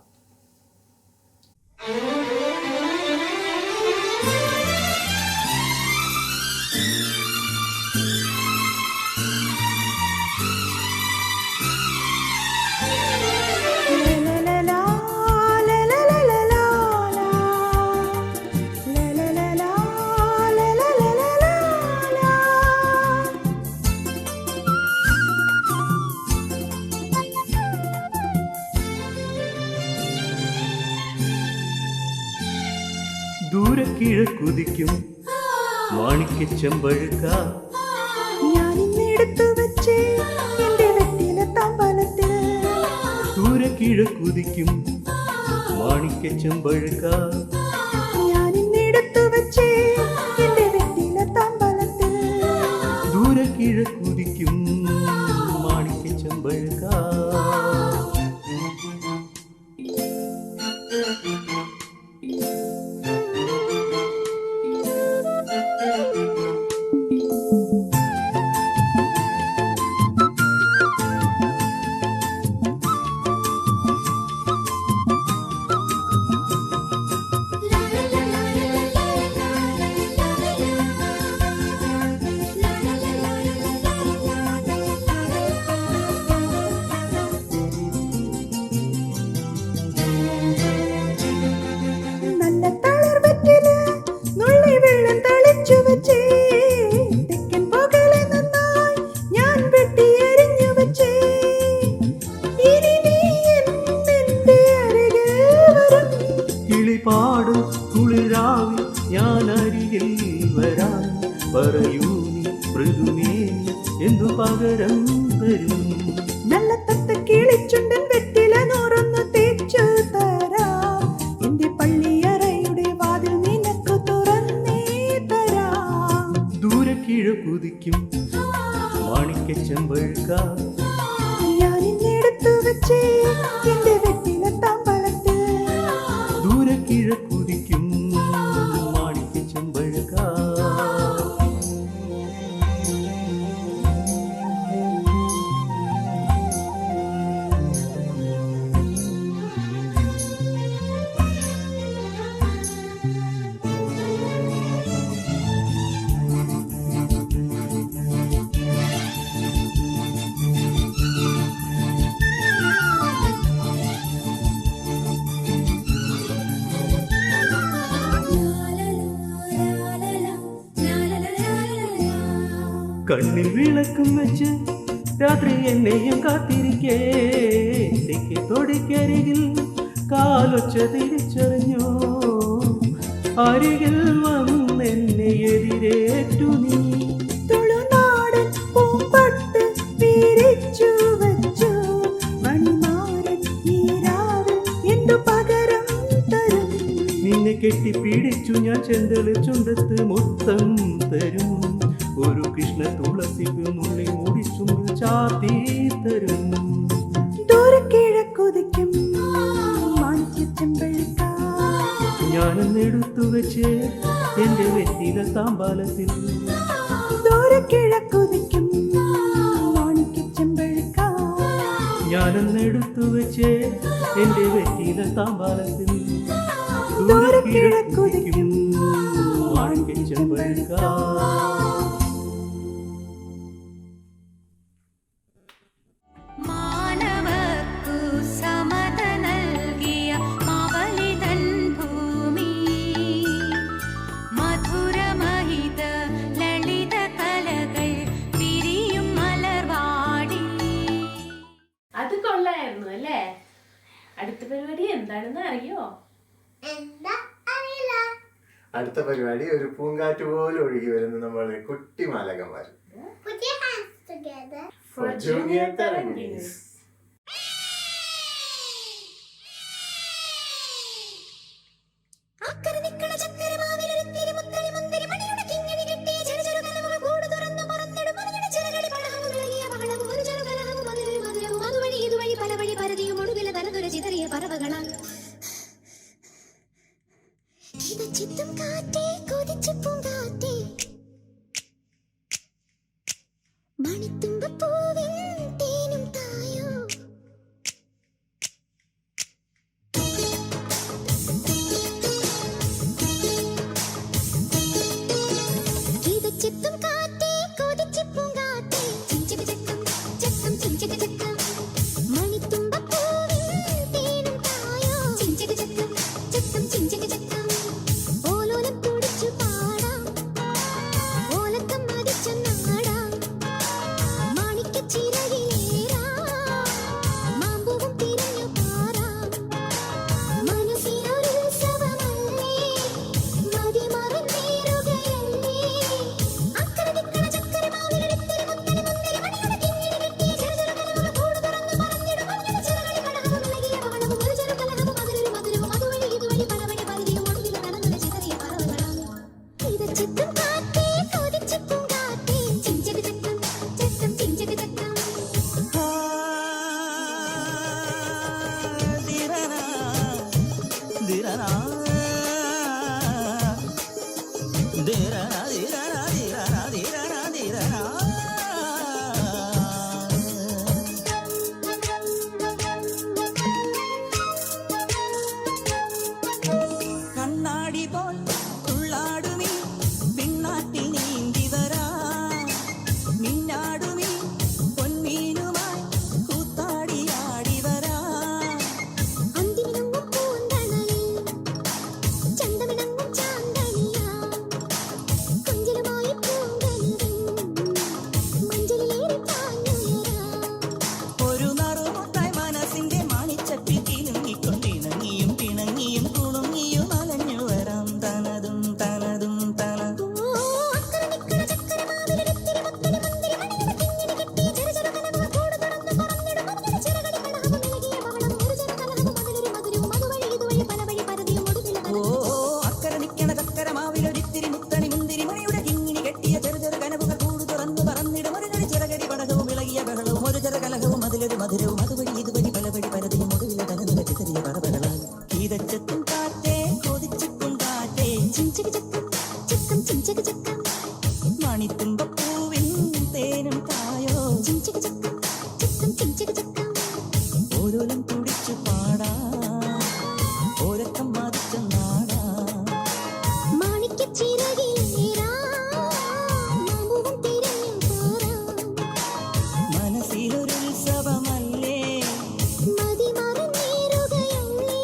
കിഴക്കുതിക്കും മാണിക്യ ചെമ്പഴുക്ക ദൂരെ കിഴക്കുതിക്കും മാണിക്യ ചെമ്പഴുക്ക ദൂരെ കിഴക്കുതിക്കും മാണിക്യ ചെമ്പഴുക്ക. കിളിപാടും കുളിരാവിൽ ഞാൻ അരികിൽ വരാൻ പറയൂ നീ മൃദുമേനി എന്തു പകരം തരും. നല്ല തത്ത കിളിച്ചുണ്ടൻ വെറ്റില നൂറൊന്നു തേച്ചു തരാം. എന്റെ പള്ളിയറയുടെ വാതിൽ നിനക്ക് തുറന്നേ തരാം. ദൂരെ കിഴക്കുതിക്കും മാണിക്യ ചെമ്പഴുക്ക ഞാൻ ഇന്നെടുത്തു വെച്ചേ എന്റെ വെറ്റില തമ്പളത്തിൽ. ദൂരെ കിഴ കണ്ണിൽ വിളക്കും വെച്ച് രാത്രി എന്നെയും കാത്തിരിക്കേ തെക്കേ തൊടിക്കരികിൽ കാലൊച്ച തിരിച്ചറിഞ്ഞു അരികിൽ വന്നെന്നെ എതിരേറ്റു നീ തുളുനാടൻ പൂമ്പട്ട് വിരിച്ചു വച്ചു മണിമാരൻ ഈ രാവിൽ എന്തു പകരം തരും നിന്നെ കെട്ടിപ്പിടിച്ചു ഞാൻ ചെന്തളി ചുണ്ടത്ത് മുത്തം തരും ഒരു കൃഷ്ണ തുളസി നുള്ളി മുടിച്ചും ചാത്തി തരും ദൂരെ കിഴക്കുതിക്കും മാണിക്യച്ചെമ്പഴുക്ക ഞാനെന്നെടുത്തു വെച്ച് എന്റെ വെറ്റില താമ്പാലത്തിൽ ദൂരെ കിഴക്കുതിക്കും മാണിക്യച്ചെമ്പഴുക്ക ഞാനെന്നെടുത്തു വെച്ച് എന്റെ വെറ്റില താമ്പാലത്തിൽ ദൂരെ കിഴക്കുതിക്കും മാണിക്യച്ചെമ്പഴുക്ക. മാനവർക്കു സമത നൽകിയ മാവലിതൻ ഭൂമി മധുരമഹിത ലളിത കലകൾ വിരിയും മലർവാടി. അത് കൊള്ളായിരുന്നു അല്ലേ? അടുത്ത പരിപാടി എന്താണെന്ന് അറിയോ? അടുത്ത പരിപാടി ഒരു പൂങ്കാറ്റ് പോലെ ഒഴുകി വരുന്ന നമ്മളുടെ കുട്ടി മാലകന്മാർ. For Junior Tarangis. മണിത്തുമ്പപ്പൂവിൻ തേനും തായോ ഗീതച്ചിത്തും കാറ്റേ കൊതിച്ചിപ്പും കാറ്റേ ചിഞ്ചക ചക്കം ചക്കം ചിഞ്ചക ചക്കം മണിത്തുമ്പപ്പൂവിൻ തേനും തായോ ചിഞ്ചക ചക്കം ചക്കം ചിഞ്ചക ചക്കം ഓലോലം തുടിച്ചു പാടാം ഓലക്കം മതിച്ചു നാടാം മാമ്പൂവും തിരഞ്ഞു പാറാം മനസ്സിനൊരുത്സവമല്ലേ മതിമറന്നേറുകയല്ലേ അക്കരെ നിക്കണ ചക്കരമാവിലെടുത്തിരി മുത്തരി മുന്തിരി മണിയുടെ കിങ്ങിണി കെട്ടിയ ചെറുചെറുകലകൾ കൂട് തുറന്ന് പറഞ്ഞിടും മഞ്ഞൾ ചിറകളിൽ കടഹവും ഇളകിയ ബഹളവും ഒരു ചെറുകലഹവും അതിലൊരു മധുരവും അതുവഴി ഇതുവഴി പലവഴി പലതിയും ഒടുവിൽ കടന്നുല ചിതറിയ പറവകളാം ഇതച്ചിത്തും കാറ്റേ കൊതിച്ചിപ്പും കാറ്റേ ചിഞ്ചക ചക്കം ചക്കം ചിഞ്ചക ചക്കം കണ്ണാടി പോൽ ഉള്ളാടുമീ പിന്നാട്ടിൽ നീന്തി വരാ മിന്നാടുമീ പൊന്മീനുമായി കൂത്താടിയാടി വരാ അന്തിമിനങ്ങും പൂന്തണലിൽ ചന്തമിനങ്ങും ചാന്തണിയാ കൊഞ്ചലുമായി പൂങ്കനവും മഞ്ചലിലേറി പാഞ്ഞുയരാ ഒരു നറുമുട്ടായി മനസ്സിന്റെ മാണിച്ചപ്പിൽ കിലുങ്ങിക്കൊണ്ടിണങ്ങിയും പിണങ്ങിയും കുണുങ്ങിയും അലഞ്ഞു വരാം തനതും തനതും തനതും അക്കരെ നിക്കണ ചക്കരമാവിലെടുത്തിരി മുത്തരി മുന്തിരി മണിയുടെ കിങ്ങിണി കെട്ടിയ ചെറുചെറുകലകൾ കൂട് തുറന്ന് പറഞ്ഞിടും മഞ്ഞൾ ചിറകളിൽ കടഹവും ഇളകിയ ബഹളവും ഒരു ചെറുകലഹവും അതിലൊരു മധുരവും അതുവഴി ഇതുവഴി പലവഴി പരതിയും ഒടുവിൽ അക്കരെ നിക്കണ ചക്കരമാവിലൊരിത്തിരി മുത്തണി മുന്തിരി മണിയുടെ കിങ്ങിണി കെട്ടിയ ചെറു ചെറു കനവുകൾ കൂട് തുറന്നു പറന്നിടും ഒരു നടി ചിറകടി പടകവും ഇളകിയ ബഹളവും ഒരു ചെറുകലഹവും അതിലൊരു മധുരവും അതുവഴി ഇതുവഴി പലവഴി പരതിയും ഒടുവിൽ കനവുകൾ ചിതറിയ പറവകളാൽ ഗീതച്ചത്തും കാറ്റേ കൊതിച്ചിപ്പും കാറ്റേ ചിഞ്ചക ചക്കം ചക്കം ചിഞ്ചക ചക്കം മണിത്തുമ്പപ്പൂവിൻ തേനും തായോ ചിഞ്ചക ചക്കം ചക്കം ചിഞ്ചക ചക്കം ഓരോലും തുടിച്ചു പാടാ ഓരക്കം മതിച്ച നാടാ മാണിക്യച്ചിറകിലേറാ മാമ്പൂവും തിരഞ്ഞു പാറാം മനസ്സിലൊരുത്സവമല്ലേ മതിമറന്നേറുകയല്ലേ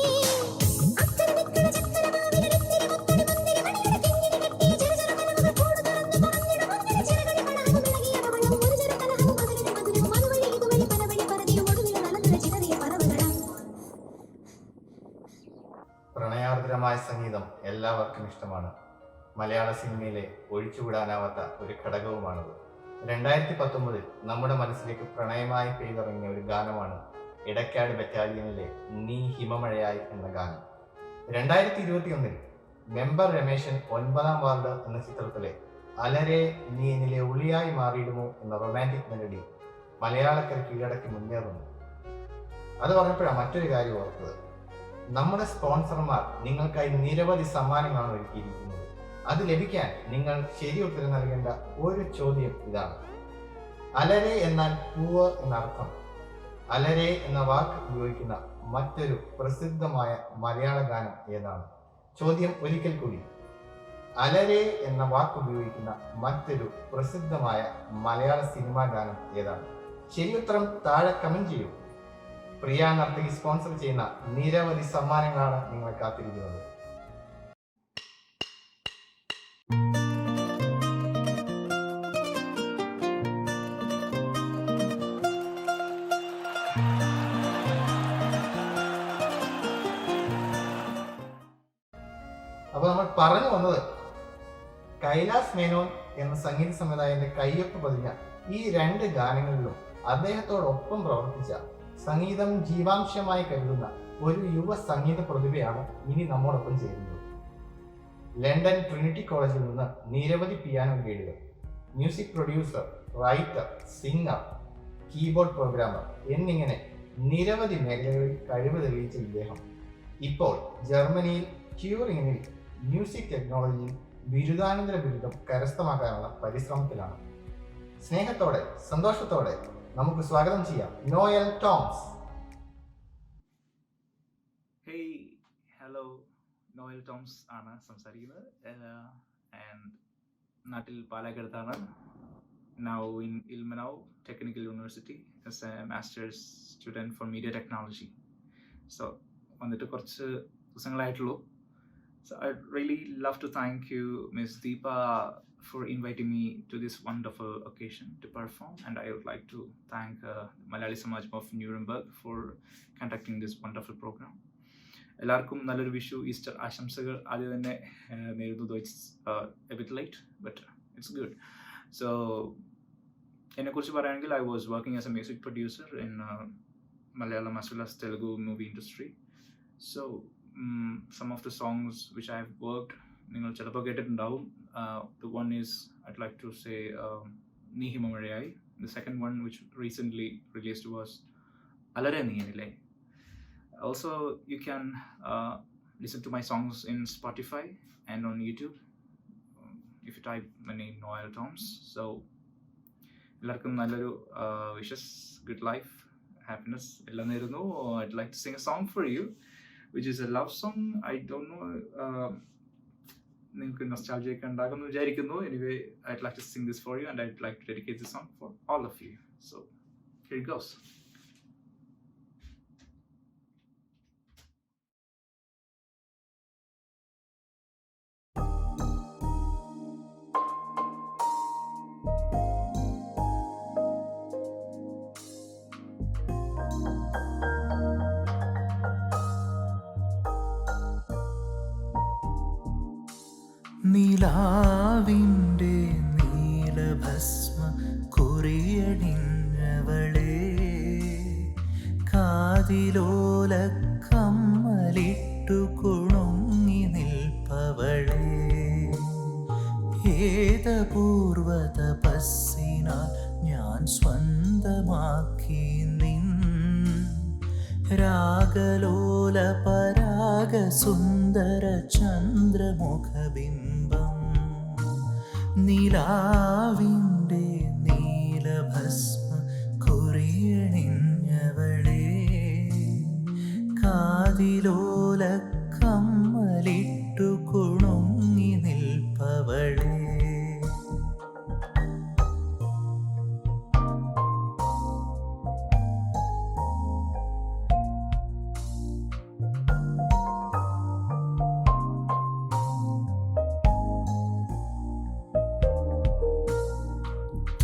അക്കരെ നിക്കണ ചക്കരമാവിലെടുത്തിരി മുത്തരി മുന്തിരി മണിയുടെ കിങ്ങിണി കെട്ടിയ ചെറുചെറുകലകൾ കൂട് തുറന്ന് പറഞ്ഞിടും മഞ്ഞൾ ചിറകളിൽ കടഹവും ഇളകിയ സംഗീതം എല്ലാവർക്കും ഇഷ്ടമാണ്. മലയാള സിനിമയിലെ ഒഴിച്ചുവിടാനാവാത്ത ഒരു ഘടകവുമാണത്. 2019 നമ്മുടെ മനസ്സിലേക്ക് പ്രണയമായി പെയ്തിറങ്ങിയ ഒരു ഗാനമാണ് ഇടക്കാട് ബറ്റാലിയനിലെ നീ ഹിമമഴയായി എന്ന ഗാനം. 2021 മെമ്പർ രമേശൻ 9ാം വാർഡ് എന്ന ചിത്രത്തിലെ അലരെ നീ എന്നിലെ ഉളിയായി മാറിയിടുമോ എന്ന റൊമാൻറ്റിക് മെലഡി മലയാളക്കര കീഴടക്കി മുന്നേറുന്നു. അത് പറഞ്ഞപ്പോഴാണ് മറ്റൊരു കാര്യം ഓർത്തത്. നമ്മുടെ സ്പോൺസർമാർ നിങ്ങൾക്കായി നിരവധി സമ്മാനങ്ങളാണ് ഒരുക്കിയിരിക്കുന്നത്. അത് ലഭിക്കാൻ നിങ്ങൾ ശരി ഉത്തരം നൽകേണ്ട ഒരു ചോദ്യം ഇതാണ്. അലരെ എന്നാൽ പൂവ് എന്നർത്ഥം. അലരെ എന്ന വാക്ക് ഉപയോഗിക്കുന്ന മറ്റൊരു പ്രസിദ്ധമായ മലയാള ഗാനം ഏതാണ്? ചോദ്യം ഒരിക്കൽ കൂടി. അലരെ എന്ന വാക്ക് ഉപയോഗിക്കുന്ന മറ്റൊരു പ്രസിദ്ധമായ മലയാള സിനിമാ ഗാനം ഏതാണ്? ശരിയുത്തരം താഴെ കമന്റ് ചെയ്യൂ. പ്രിയ നർത്തകി സ്പോൺസർ ചെയ്യുന്ന നിരവധി സമ്മാനങ്ങളാണ് നിങ്ങളെ കാത്തിരിക്കുന്നത്. അപ്പൊ നമ്മൾ പറഞ്ഞു വന്നത് കൈലാസ് മേനോൻ എന്ന സംഗീത സംവിധായകന്റെ കയ്യൊപ്പ് പതിഞ്ഞ ഈ 2 ഗാനങ്ങളിലും അദ്ദേഹത്തോടൊപ്പം പ്രവർത്തിച്ച സംഗീതം ജീവാംശമായി കരുതുന്ന ഒരു യുവ സംഗീത പ്രതിഭയാണ് ഇനി നമ്മോടൊപ്പം ചേരുന്നത്. ലണ്ടൻ ട്രിനിറ്റി കോളേജിൽ നിന്ന് നിരവധി പിയാനോ ഗ്രേഡുകൾ, music producer, writer, singer, keyboard programmer എന്നിങ്ങനെ നിരവധി മേഖലകളിൽ കഴിവ് തെളിയിച്ച ഇദ്ദേഹം ഇപ്പോൾ ജർമ്മനിയിൽ ട്യൂറിംഗിൽ മ്യൂസിക് ടെക്നോളജിയിൽ ബിരുദാനന്തര ബിരുദം കരസ്ഥമാക്കാനുള്ള പരിശ്രമത്തിലാണ്. സ്നേഹത്തോടെ സന്തോഷത്തോടെ നമുക്ക് സ്വാഗതം ചെയ്യാം നോയൽ ടോംസ്. ഹേയ് ഹലോ, നോയൽ ടോംസ് ആണ് സംസാരിക്കുന്നത്. നാട്ടിൽ പാലക്കാടത്താണ്. Now in Ilmenau technical university as a masters student for media technology. So വന്നിട്ട് കുറച്ച് ദിവസങ്ങളായിട്ടുള്ളൂ. So I'd really love to thank you, Ms. Deepa, for inviting me to this wonderful occasion to perform, and I would like to thank Malayali Samaj of Nuremberg for conducting this wonderful program. എല്ലാവർക്കും നല്ലൊരു Vishu Easter ആശംസകൾ ആദ്യം തന്നെ നേരുന്നു. It's A bit late but it's good. So എന്നെക്കുറിച്ച് പറയുകയാണെങ്കിൽ I was working as A music producer in Malayalam as well as Telugu movie industry. So some of the songs which I have worked, നിങ്ങൾ ചിലപ്പോൾ കേട്ടിട്ടുണ്ടാവും. The one is I'd like to say നീ ഹിമമഴയായി. The second one which recently released was അലരെ നീ എന്നിലെ. Also you can listen to my songs in Spotify and on YouTube if you type my name Noel Toms. So എല്ലാവർക്കും നല്ലൊരു wishes, good life, happiness എല്ലാം നേരുന്നു. I'd like to sing a song for you which is a love song. I don't know, നിങ്ങൾക്ക് nostalgia ഒക്കെ ഉണ്ടാകുമെന്ന് വിചാരിക്കുന്നു. Anyway, I'd like to sing this for you and I'd like to dedicate this song for all of you. So here it goes. നിലാവിൻ്റെ നീലഭസ്മ കുറിയണിഞ്ഞവളെ, കാതിലോല കമ്മലിട്ടു കുണുങ്ങി നിൽപ്പവളെ, ഏതപൂർവ തപസ്സിനാൽ ഞാൻ സ്വന്തമാക്കി നിൻ രാഗലോല പരാഗ സുന്ദര ചന്ദ്രമുഖബിംബം. നിലാവിൻ്റെ നീലഭസ്മ കുറിയണിഞ്ഞവളെ, കാതിലോല കമ്മലിട്ടു കുണുങ്ങി നിൽപ്പവളെ.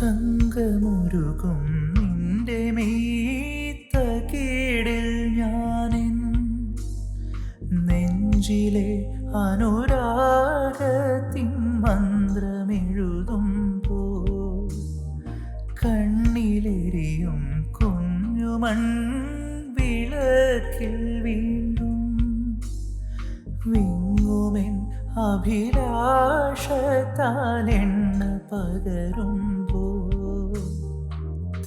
തങ്കമുരുകും നിന്റെ മെയ്ത്ത കീടിൽ ഞാനെൻ നെഞ്ച നെഞ്ചിലെ അനുരാഗത്തിൻ മന്ത്രമെഴുതുമ്പോ കണ്ണിലെരിയും കുഞ്ഞുമൺ വിളക്കിൽ വീണ്ടും വിങ്ങുമെൻ അഭിലാഷത്താലെണ്ണ പകരുമ്പോ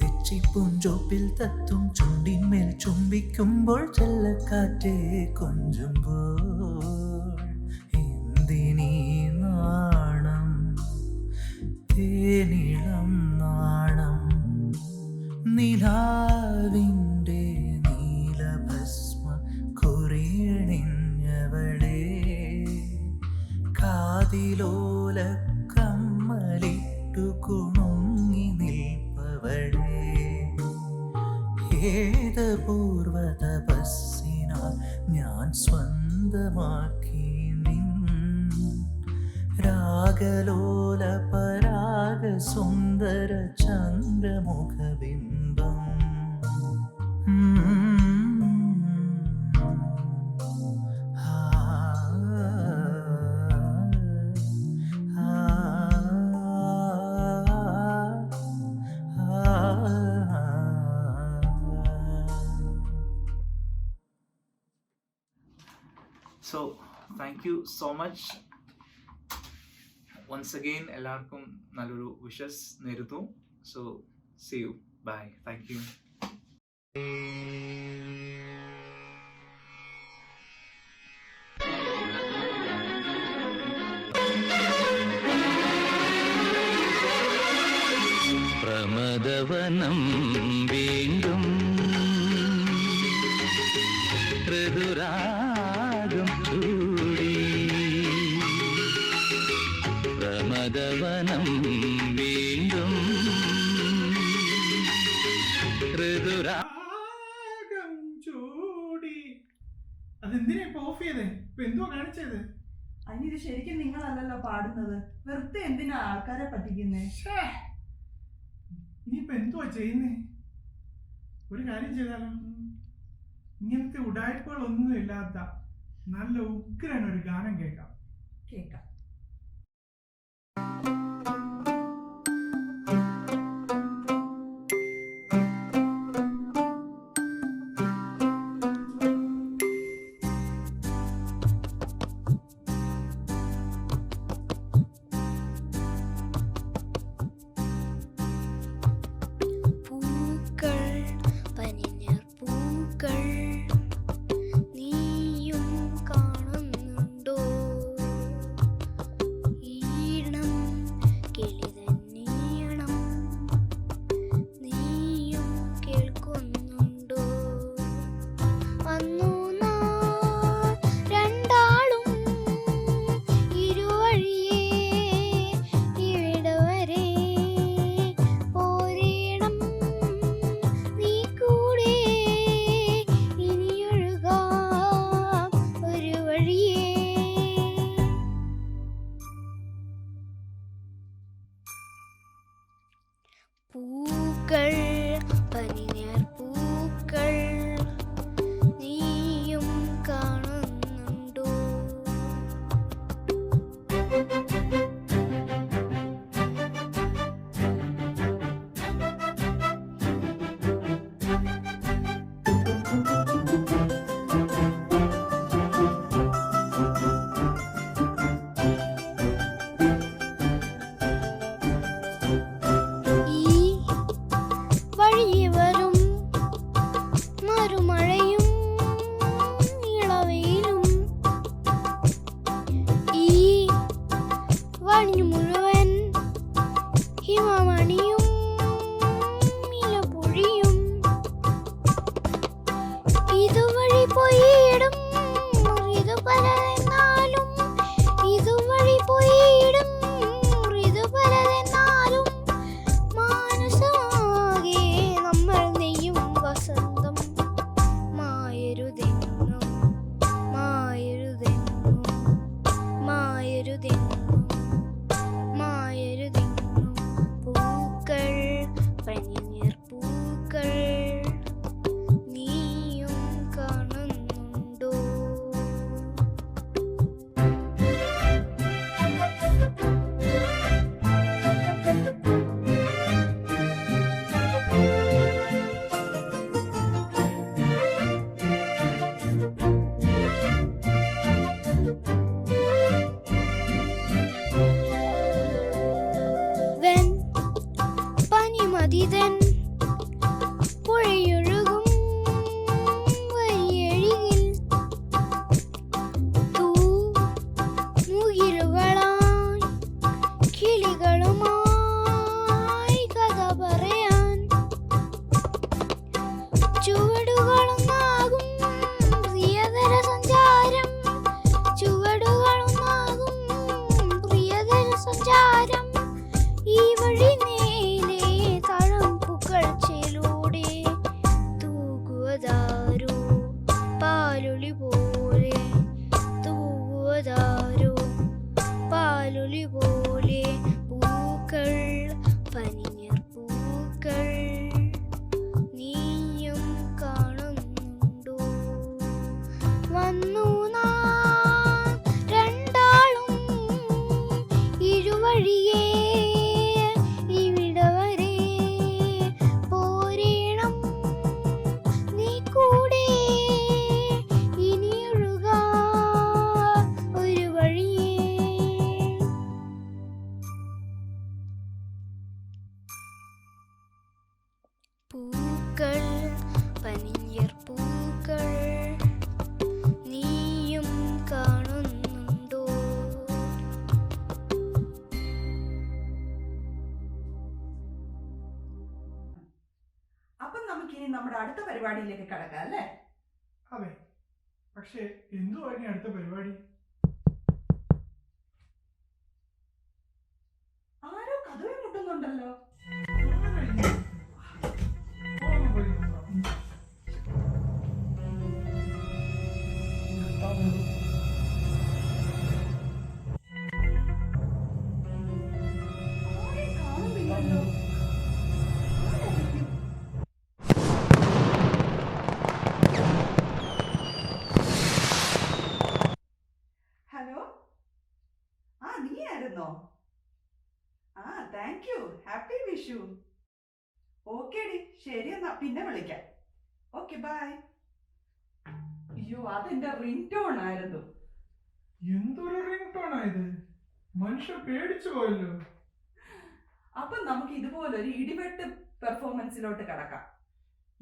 തെച്ചിപ്പൂഞ്ചോപ്പിൽ തത്തും ചുണ്ടിന്മേൽ ചുംബിക്കുമ്പോൾ ചെല്ലക്കാറ്റേ കൊഞ്ചുമ്പോൾ എന്തിനീ നാണം തേനിളം നാണം നിലാവിൻ്റെ നീലഭസ്മ കുറിയണിഞ്ഞവളെ കാതിലോല കമ്മലിട്ടു കുണുങ്ങി നിൽപ്പവളെ ഏതപൂർവ തപസ്സിനാൽ ഞാൻ സ്വന്തമാക്കി നിൻ രാഗലോല പരാഗ സുന്ദര ചന്ദ്രമുഖബിംബം so thank you so much once again. എല്ലാവർക്കും നല്ലൊരു വിഷസ് നേരുന്നു. So see you, bye, thank you. പ്രമദവനം വീണ്ടും ഋതുരാഗം ചൂടി പ്രമദവനം വീണ്ടും ഋതുരാഗം ചൂടി. അതെന്തിനാ ഇപ്പൊ ഓഫ് ചെയ്തേ? ഇപ്പൊ എന്തോ കാണിച്ചത്? അതിനിത് ശരിക്കും നിങ്ങളല്ലല്ലോ പാടുന്നത്. വെറുതെ എന്തിനാ ആൾക്കാരെ പറ്റിക്കുന്നേ? ഇനിയിപ്പോ എന്തുവാ ചെയ്യുന്നേ? ഒരു കാര്യം ചെയ്താലോ? ഇങ്ങനത്തെ ഉടായ്പകളൊന്നും ഇല്ലാത്ത നല്ല ഉഗ്രൻ ഒരു ഗാനം കേൾക്കാം. കേൾക്കാം. നീയും കാണുന്നുണ്ടോ? ഈണം പരിപാടിയിലേക്ക് കടക്കാം അല്ലേ? അതെ, പക്ഷേ എന്തുവാണ് അടുത്ത പരിപാടി? ആരോ കഥവി മുട്ടുന്നുണ്ടല്ലോ. ഹലോ, നീയായിരുന്നോ? Thank you. Happy Vishu. Okay ഡി, ശരി എന്നാ പിന്നെ വിളിക്കാം. Okay bye. അയ്യോ, അതെന്റെ റിംഗ് ടോൺ ആയിരുന്നു. എന്തൊരു റിംഗ് ടോൺ ആയത്? മനുഷ്യർ പേടിച്ചു പോയല്ലോ. അപ്പൊ നമുക്ക് ഇതുപോലൊരു ഇടിവെട്ട് പെർഫോമൻസിലോട്ട് കടക്കാം.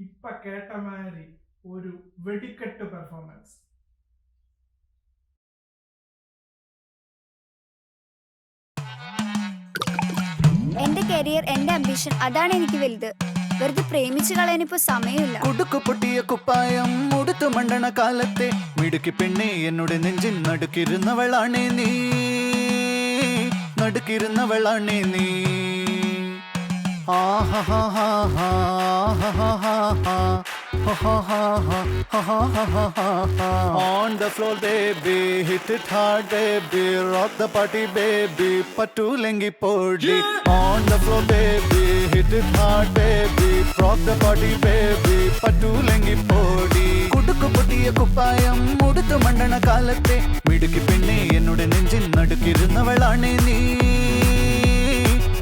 ഇപ്പൊ കേട്ട മാതിരി ഒരു വെടിക്കെട്ട് പെർഫോമൻസ്. എന്റെ കരിയർ, എന്റെ അംബിഷൻ, അതാണ് എനിക്ക് വലുത്. വെറുതെ പ്രേമിച്ചു കളയാനിപ്പോ സമയമില്ല. കുടുക്കു പൊട്ടിയ കുപ്പായം ഉടുത്തു മണ്ടണ കാലത്തെ മിടുക്കി പെണ്ണെ എന്നോട് നെഞ്ചിൻ നടുക്കിരുന്നവളാണേ നീ, നടുക്കിരുന്നവളാണേ നീ. On the floor baby, hit it hard baby, rock the party baby, patulengi podi. On the floor baby, hit it hard baby, rock the party baby, patulengi podi. കുടുക്കു പൊട്ടിയ കുപ്പായം ഉടുത്തു മണ്ടണ കാലത്തെ മിടുക്കി പെണ്ണെ എന്നോട് നെഞ്ചിൻ നടുക്കിരുന്നവളാണേ നീ,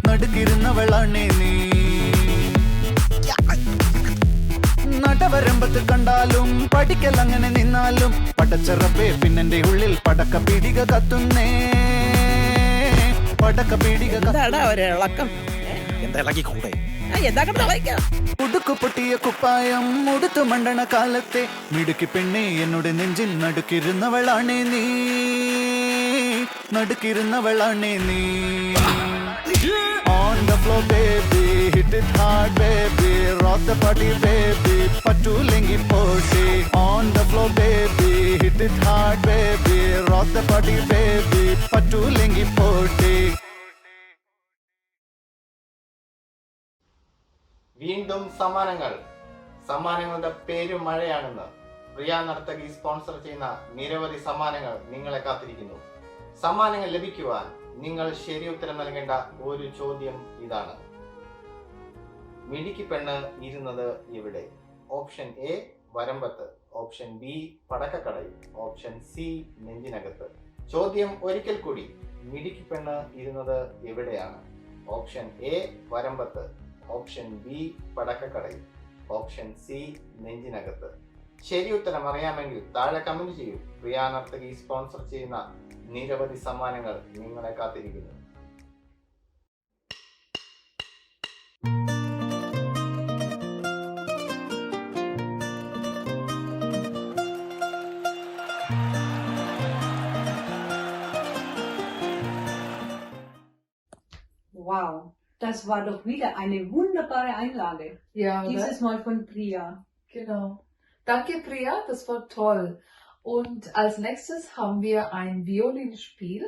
നടുക്കിരുന്നവളാണേ നീ. നടവരമ്പത്ത് കണ്ടാലും പഠിക്കൽ അങ്ങനെ നിന്നാലും പടച്ചറപ്പേ പിന്നെന്റെ ഉള്ളിൽ പടക്ക പീടിക കത്തുന്നേ, പടക്ക പീടിക. ഉടുക്കു പൊട്ടിയ കുപ്പായം ഉടുത്തു മണ്ടണ കാലത്തെ മിടുക്കി പെണ്ണെ എന്നോട് നെഞ്ചിൻ നടുക്കിരുന്നവളാണേ നീ, നടുക്കിരുന്നവളാണേ നീ. On the floor baby, hit it hard baby, rock the party baby, patulengi podi. On the floor baby, hit it hard baby, rock the party baby, patulengi podi. വീണ്ടും സമ്മാനങ്ങളുടെ പേരും മഴയാണെന്ന് പ്രിയ നർത്തകി സ്പോൺസർ ചെയ്യുന്ന നിരവധി സമ്മാനങ്ങൾ നിങ്ങളെ കാത്തിരിക്കുന്നു. സമ്മാനങ്ങൾ ലഭിക്കുവാൻ നിങ്ങൾ ശരി ഉത്തരം നൽകേണ്ട ഒരു ചോദ്യം ഇതാണ്: മിടുക്കി പെണ്ണ് ഇരുന്നത് എവിടെ? ഓപ്ഷൻ എ വരമ്പത്ത്, ഓപ്ഷൻ ബി പടക്കക്കടയിൽ, ഓപ്ഷൻ സി നെഞ്ചിനകത്ത്. ചോദ്യം ഒരിക്കൽ കൂടി: മിടുക്കി പെണ്ണ് ഇരുന്നത് എവിടെയാണ്? ഓപ്ഷൻ എ വരമ്പത്ത്, ഓപ്ഷൻ ബി പടക്കക്കടയിൽ, ഓപ്ഷൻ സി നെഞ്ചിനകത്ത്. ശരി ഉത്തരം അറിയാമെങ്കിൽ താഴെ കമന്റ് ചെയ്യൂ. പ്രിയ നർത്തകി സ്പോൺസർ ചെയ്യുന്ന നിരവധി സമ്മാനങ്ങൾ നിങ്ങളെ കാത്തിരിക്കുന്നു. Wow, das war doch wieder eine wunderbare Einlage. Ja, Dieses oder? Mal von Priya. Genau. Danke, Priya, das war toll. Und als nächstes haben wir ein Violinspiel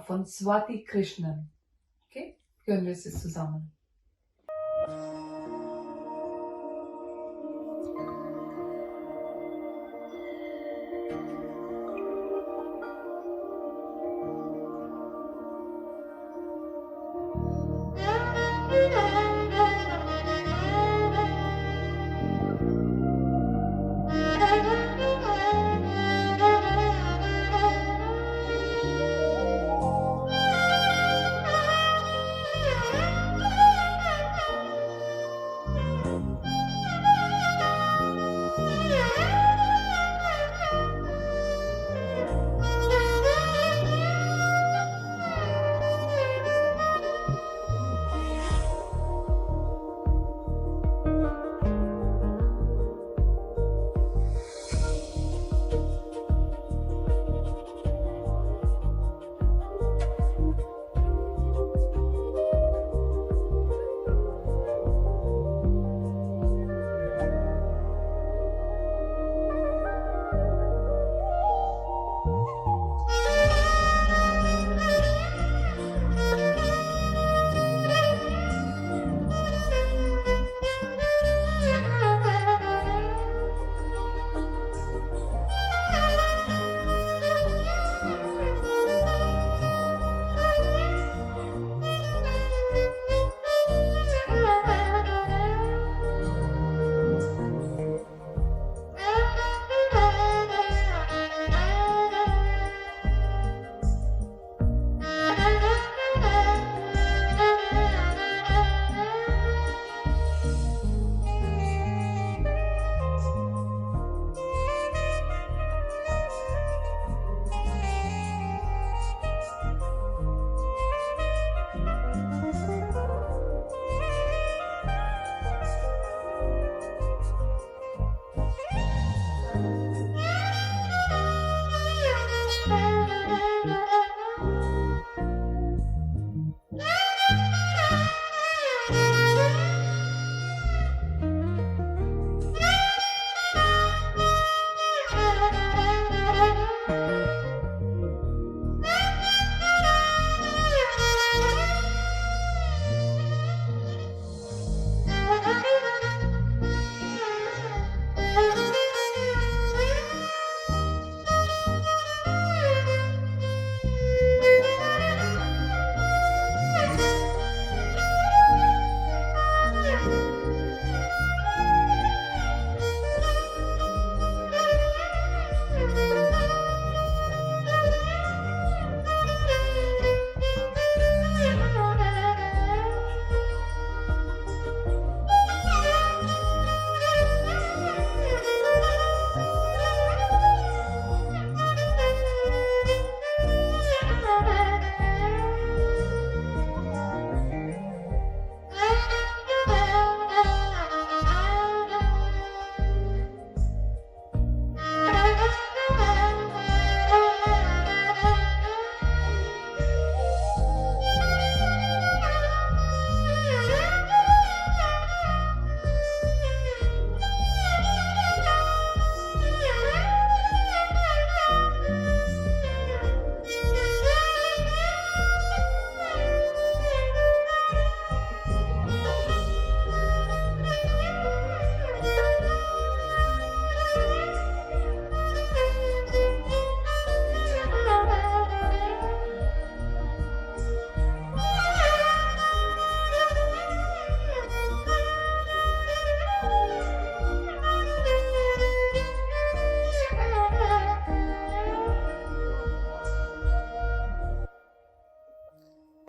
von Swati Krishnan. Okay? Hören wir es zusammen.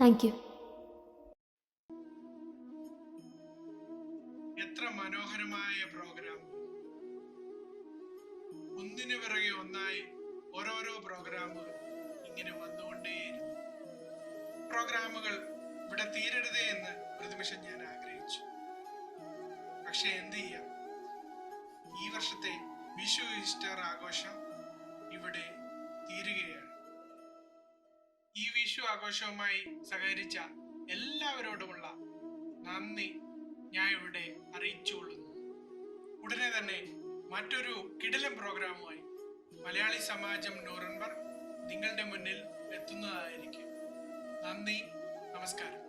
Thank you. എത്ര മനോഹരമായ programme, ഒന്നിനു പിറകെ ഒന്നായി ഓരോരോ പ്രോഗ്രാമുകൾ ഇങ്ങനെ വന്നുകൊണ്ടേയിരുന്നു. പ്രോഗ്രാമുകൾ ഇവിടെ തീരരുതേ എന്ന് ഒരു നിമിഷം ഞാൻ ആഗ്രഹിച്ചു. പക്ഷെ എന്ത് ചെയ്യാം, ഈ വർഷത്തെ വിഷു ഈസ്റ്റർ ആഘോഷം ഇവിടെ തീരുകയാണ്. ഈ വിഷു ആഘോഷവുമായി സഹകരിച്ച എല്ലാവരോടുമുള്ള നന്ദി ഞാൻ ഇവിടെ അറിയിച്ചുകൊള്ളുന്നു. ഉടനെ തന്നെ മറ്റൊരു കിടിലൻ പ്രോഗ്രാമുമായി മലയാളി സമാജം നൂറൻബർഗ് നിങ്ങളുടെ മുന്നിൽ എത്തുന്നതായിരിക്കും. നന്ദി, നമസ്കാരം.